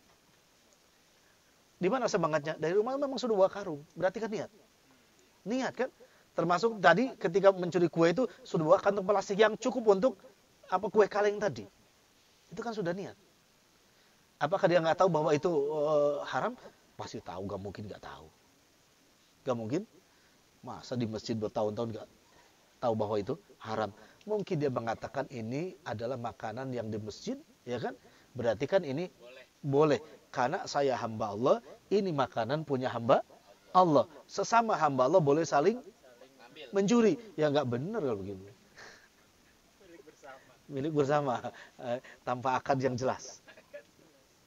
Di mana semangatnya? Dari rumah memang sudah bawa karung. Berarti kan niat. Niat kan? Termasuk tadi ketika mencuri kue itu sudah bawa kantong plastik yang cukup untuk kue kaleng tadi. Itu kan sudah niat. Apakah dia nggak tahu bahwa itu haram? Pasti tahu, nggak mungkin nggak tahu. Nggak mungkin. Masa di masjid bertahun-tahun nggak tahu bahwa itu haram? Mungkin dia mengatakan ini adalah makanan yang di masjid, ya kan? Berarti kan ini boleh. Karena saya hamba Allah, ini makanan punya hamba Allah. Sesama hamba Allah boleh saling mencuri. Ya nggak benar kalau begini. Milik bersama. Tanpa akad yang jelas.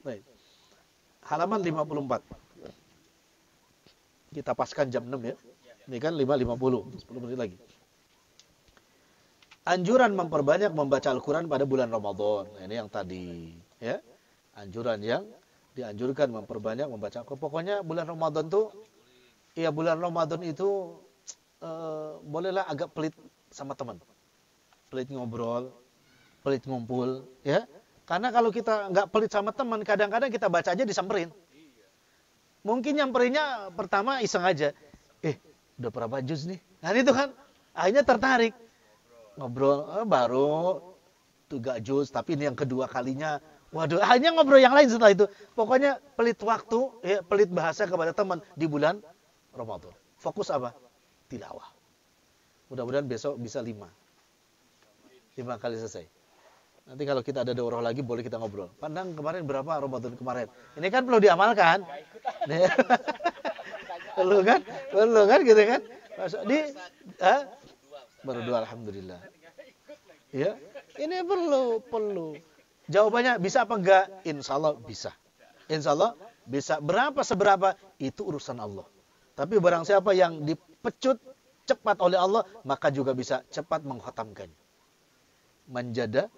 Baik. Halaman 54. Kita paskan jam 6 ya. Ini kan 5.50. 10 menit lagi. Anjuran memperbanyak membaca Al-Quran pada bulan Ramadan. Nah, ini yang tadi. Ya. Anjuran yang dianjurkan memperbanyak membaca Al-Quran. Pokoknya bulan Ramadan tuh, ya bulan Ramadan itu bolehlah agak pelit sama teman. Pelit ngobrol, pelit ngumpul. Ya. Karena kalau kita nggak pelit sama teman, kadang-kadang kita baca aja disamperin. Mungkin nyamperinnya pertama iseng aja. Udah berapa juz nih? Nah itu kan, akhirnya tertarik. Ngobrol, baru 3 juz, tapi ini yang kedua kalinya. Waduh, akhirnya ngobrol yang lain setelah itu. Pokoknya pelit waktu, ya, pelit bahasa kepada teman di bulan Ramadan. Fokus apa? Tilawah. Mudah-mudahan besok bisa 5 kali selesai. Nanti kalau kita ada daurah lagi boleh kita ngobrol. Pandang kemarin berapa Ramadan kemarin. Ini kan perlu diamalkan. Perlu kan gitu kan. Masuk di baru 2 alhamdulillah. Ya. Ini perlu. Jawabannya bisa apa enggak? Insyaallah bisa. Insyaallah bisa. Berapa seberapa itu urusan Allah. Tapi barang siapa yang dipecut cepat oleh Allah, maka juga bisa cepat mengkhatamkannya. Manjada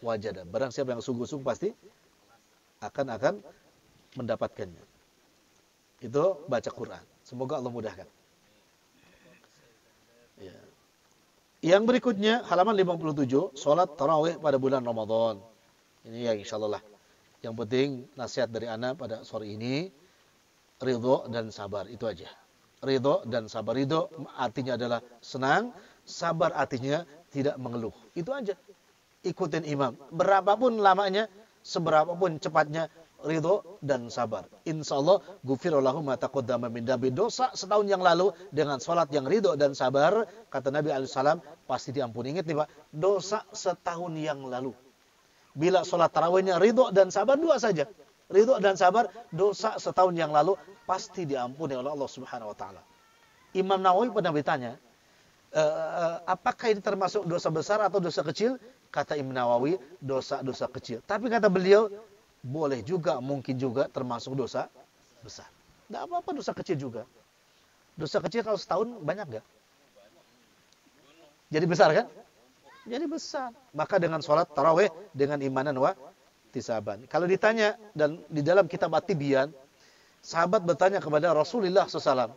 wajada. Barang siapa yang sungguh-sungguh pasti akan mendapatkannya. Itu baca Quran. Semoga Allah mudahkan. Ya. Yang berikutnya halaman 57, salat tarawih pada bulan Ramadan. Ini ya insyaallah lah. Yang penting nasihat dari ana pada sore ini, ridho dan sabar, itu aja. Ridho dan sabar. Ridho artinya adalah senang, sabar artinya tidak mengeluh. Itu aja. Ikutin imam. Berapapun lamanya, seberapapun cepatnya, ridho dan sabar. Insyaallah ghufirallahu ma taqaddama min dambi. Dosa setahun yang lalu dengan salat yang ridho dan sabar, kata Nabi alaihissalam, pasti diampuni. Ingat nih Pak, dosa setahun yang lalu. Bila salat tarawihnya ridho dan sabar, 2 saja. Ridho dan sabar, dosa setahun yang lalu pasti diampuni oleh Allah Subhanahu wa taala. Imam Nawawi pernah bertanya, apakah ini termasuk dosa besar atau dosa kecil? Kata Imam Nawawi, dosa-dosa kecil. Tapi kata beliau, boleh juga, mungkin juga termasuk dosa besar. Tidak apa-apa dosa kecil juga. Dosa kecil kalau setahun banyak nggak? Jadi besar kan? Jadi besar. Maka dengan sholat tarawih, dengan imanan wa tisaban. Kalau ditanya, dan di dalam kitab At-Tibyan, sahabat bertanya kepada Rasulullah SAW,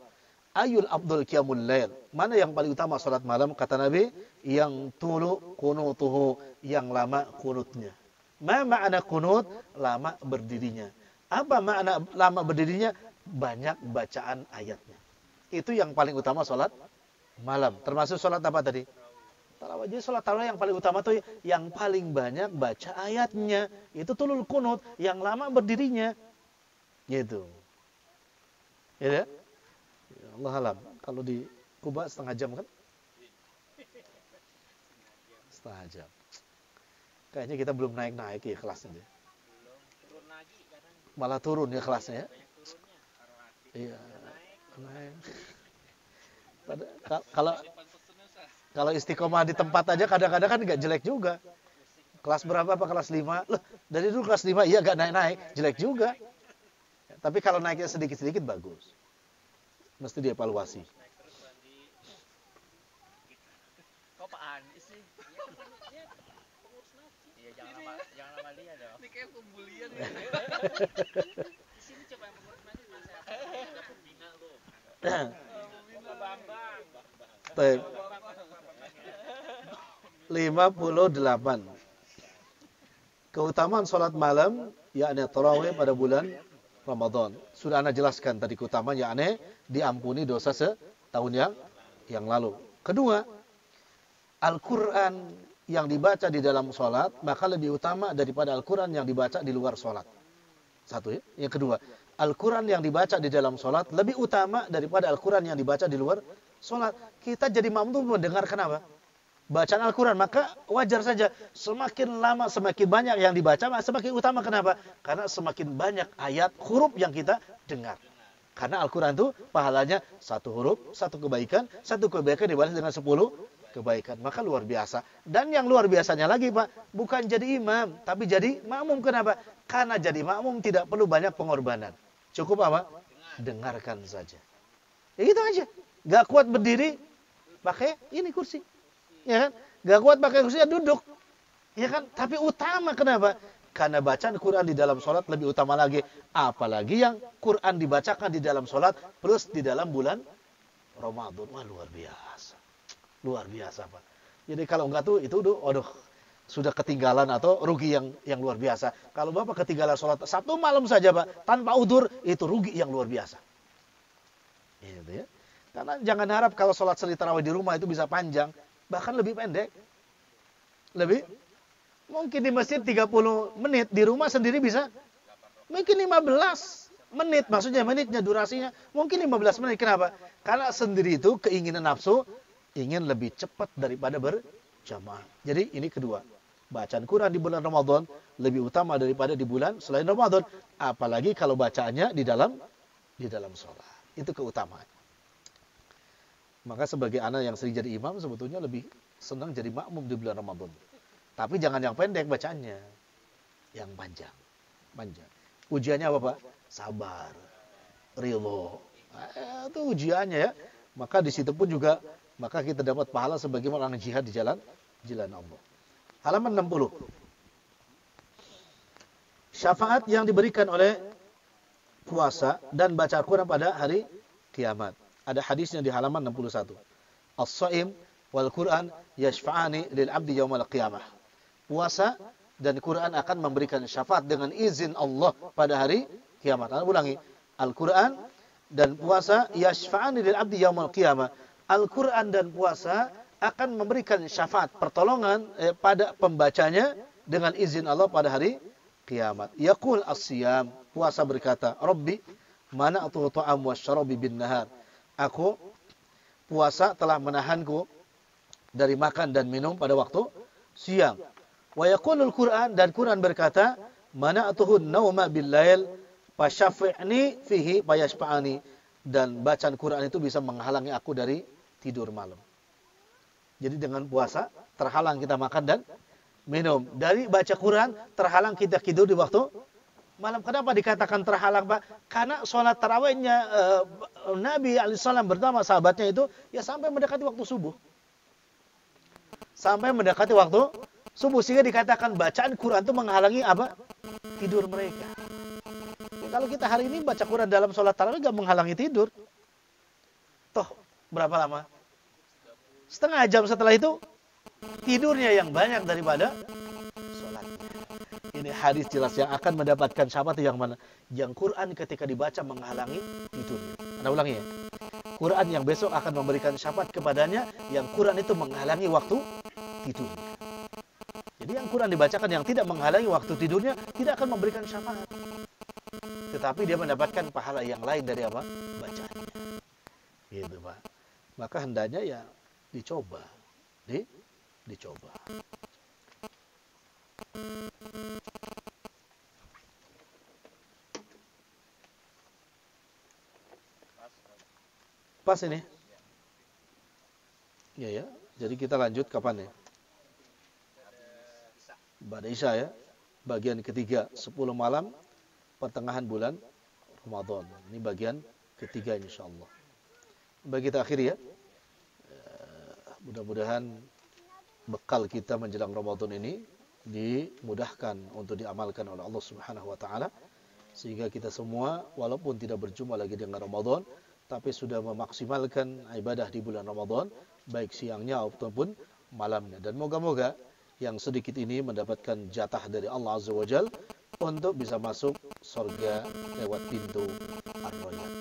Ayul Abdul Qiyamul Lail. Mana yang paling utama salat malam? Kata Nabi, yang tulu kunutuhu, yang lama kunutnya. Ma makna kunut? Lama berdirinya. Apa makna lama berdirinya? Banyak bacaan ayatnya. Itu yang paling utama salat malam. Termasuk salat apa tadi? Tarawih. Jadi salat tarawih yang paling utama tuh yang paling banyak baca ayatnya. Itu tulul kunut, yang lama berdirinya. Gitu. Ya. Allah alam. Kalau di Kuba setengah jam kan? Setengah jam. Kayaknya kita belum naik-naik ya kelasnya. Malah turun ya kelasnya ya. Iya. Naik. Kalau istiqomah di tempat aja kadang-kadang kan nggak jelek juga. Kelas berapa apa kelas 5? Loh, dari dulu kelas 5 iya nggak naik-naik, jelek juga. Tapi kalau naiknya sedikit-sedikit bagus. Mesti dievaluasi. Kok Pak Andi sih? Iya, jangan lama dia dong. Ini kayak pembulian ya. Di sini coba yang pengurus nanti saya pembina lu. Bambang. Baik. 58. Keutamaan salat malam, yakni tarawih pada bulan Ramadan. Sudah Anda jelaskan tadi keutamaan, yakni diampuni dosa setahun yang yang lalu. Kedua, Al-Quran yang dibaca di dalam sholat maka lebih utama daripada Al-Quran yang dibaca di luar sholat. Satu ya. Yang kedua, Al-Quran yang dibaca di dalam sholat lebih utama daripada Al-Quran yang dibaca di luar sholat. Kita jadi mampu mendengarkan apa? Bacaan Al-Quran. Maka wajar saja semakin lama semakin banyak yang dibaca semakin utama. Kenapa? Karena semakin banyak ayat huruf yang kita dengar. Karena Al-Quran itu pahalanya satu huruf, satu kebaikan dibalas dengan 10 kebaikan. Maka luar biasa. Dan yang luar biasanya lagi Pak, bukan jadi imam, tapi jadi makmum. Kenapa? Karena jadi makmum tidak perlu banyak pengorbanan. Cukup apa? Dengarkan saja. Ya gitu aja. Gak kuat berdiri, pakai ini kursi. Ya kan? Gak kuat pakai kursi, ya duduk. Ya kan? Tapi utama kenapa? Karena bacaan Quran di dalam sholat lebih utama lagi. Apalagi yang Quran dibacakan di dalam sholat plus di dalam bulan Ramadan. Wah luar biasa. Luar biasa Pak. Jadi kalau enggak tuh itu sudah ketinggalan atau rugi yang luar biasa. Kalau Bapak ketinggalan sholat satu malam saja Pak tanpa udzur itu rugi yang luar biasa. Gitu ya. Karena jangan harap kalau sholat seri tarawih di rumah itu bisa panjang, bahkan lebih pendek. Mungkin di masjid 30 menit, di rumah sendiri bisa mungkin 15 menit, maksudnya menitnya durasinya mungkin 15 menit. Kenapa? Karena sendiri itu keinginan nafsu ingin lebih cepat daripada berjamaah. Jadi ini kedua. Bacaan Quran di bulan Ramadan lebih utama daripada di bulan selain Ramadan. Apalagi kalau bacaannya di dalam sholat. Itu keutamaan. Maka sebagai anak yang sering jadi imam sebetulnya lebih senang jadi makmum di bulan Ramadan. Tapi jangan yang pendek bacaannya. Yang panjang. Ujiannya apa Pak? Sabar. Ridho. Itu ujiannya ya. Maka di situ pun juga maka kita dapat pahala sebagai orang jihad di jalan Allah. Halaman 60. Syafaat yang diberikan oleh puasa dan baca Al-Quran pada hari kiamat. Ada hadisnya di halaman 61. As-shaim wal Quran yashfa'ani lil 'abdi yaumal qiyamah. Puasa dan Quran akan memberikan syafaat dengan izin Allah pada hari kiamat. Saya ulangi. Al-Quran dan puasa yashfa'ani lil 'abdi yaumal qiyamah. Al-Quran dan puasa akan memberikan syafaat pertolongan pada pembacanya dengan izin Allah pada hari kiamat. Yaqul as-siyam, puasa berkata, Rabbi mana'tu ta'am wasyarabi bin nahar. Aku puasa telah menahanku dari makan dan minum pada waktu siang. Wa yaqulul Quran, dan Quran berkata, mana'tuhun nauma bil lail fasyafi'ni fihi fayashfa'ani. Dan bacaan Quran itu bisa menghalangi aku dari tidur malam. Jadi dengan puasa terhalang kita makan dan minum. Dari baca Quran terhalang kita tidur di waktu malam. Kenapa dikatakan terhalang Pak? Karena sholat tarawihnya Nabi alaihissalam bersama sahabatnya itu ya sampai mendekati waktu subuh. Sampai mendekati waktu subuh, sehingga dikatakan bacaan Quran itu menghalangi apa? Tidur mereka. Ya, kalau kita hari ini baca Quran dalam sholat tarawih gak menghalangi tidur. Toh berapa lama? Setengah jam setelah itu tidurnya yang banyak daripada sholatnya. Ini hadis jelas yang akan mendapatkan syafaat yang mana? Yang Quran ketika dibaca menghalangi tidurnya. Anda ulangi ya. Quran yang besok akan memberikan syafaat kepadanya, yang Quran itu menghalangi waktu tidurnya. Jadi yang Quran dibacakan yang tidak menghalangi waktu tidurnya tidak akan memberikan syafaat. Tetapi dia mendapatkan pahala yang lain dari apa? Bacaannya. Gitu Pak. Maka hendaknya ya dicoba. Dicoba. Pas ini? Ya. Jadi kita lanjut kapan ya? Pada Isya ya. Bagian ketiga, 10 malam pertengahan bulan Ramadan. Ini bagian ketiga insyaallah. Bagi kita akhiri ya. Mudah-mudahan bekal kita menjelang Ramadan ini dimudahkan untuk diamalkan oleh Allah Subhanahu wa taala, sehingga kita semua walaupun tidak berjumpa lagi dengan Ramadan tapi sudah memaksimalkan ibadah di bulan Ramadan baik siangnya ataupun malamnya, dan moga-moga yang sedikit ini mendapatkan jatah dari Allah Azza wa Jalla untuk bisa masuk surga lewat pintu Ar-Rayyan.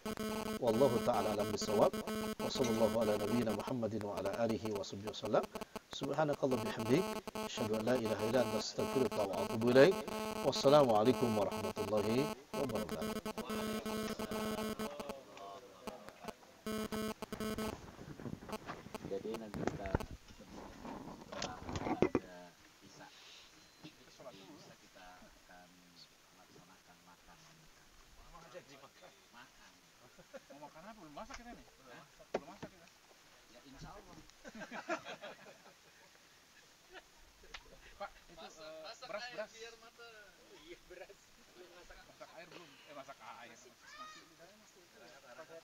Wallahu ta'ala alam bisawab. Wa sallallahu ala nabiyyina Muhammadin wa ala alihi wa sahbihi wasallam. Subhanakallah bihamdik. Asyhadu an la ilaha illa anta astaghfiruka wa atubu ilaik. Wassalamualaikum warahmatullahi wabarakatuh. Jadi nanti kita ada bisa kita akan melaksanakan makan. Mau makan apa? Belum masak kita nih? Belum masak kita? Ya insya Allah. Pak, itu beras. Iya beras. Masak air belum? Masak air. Masih.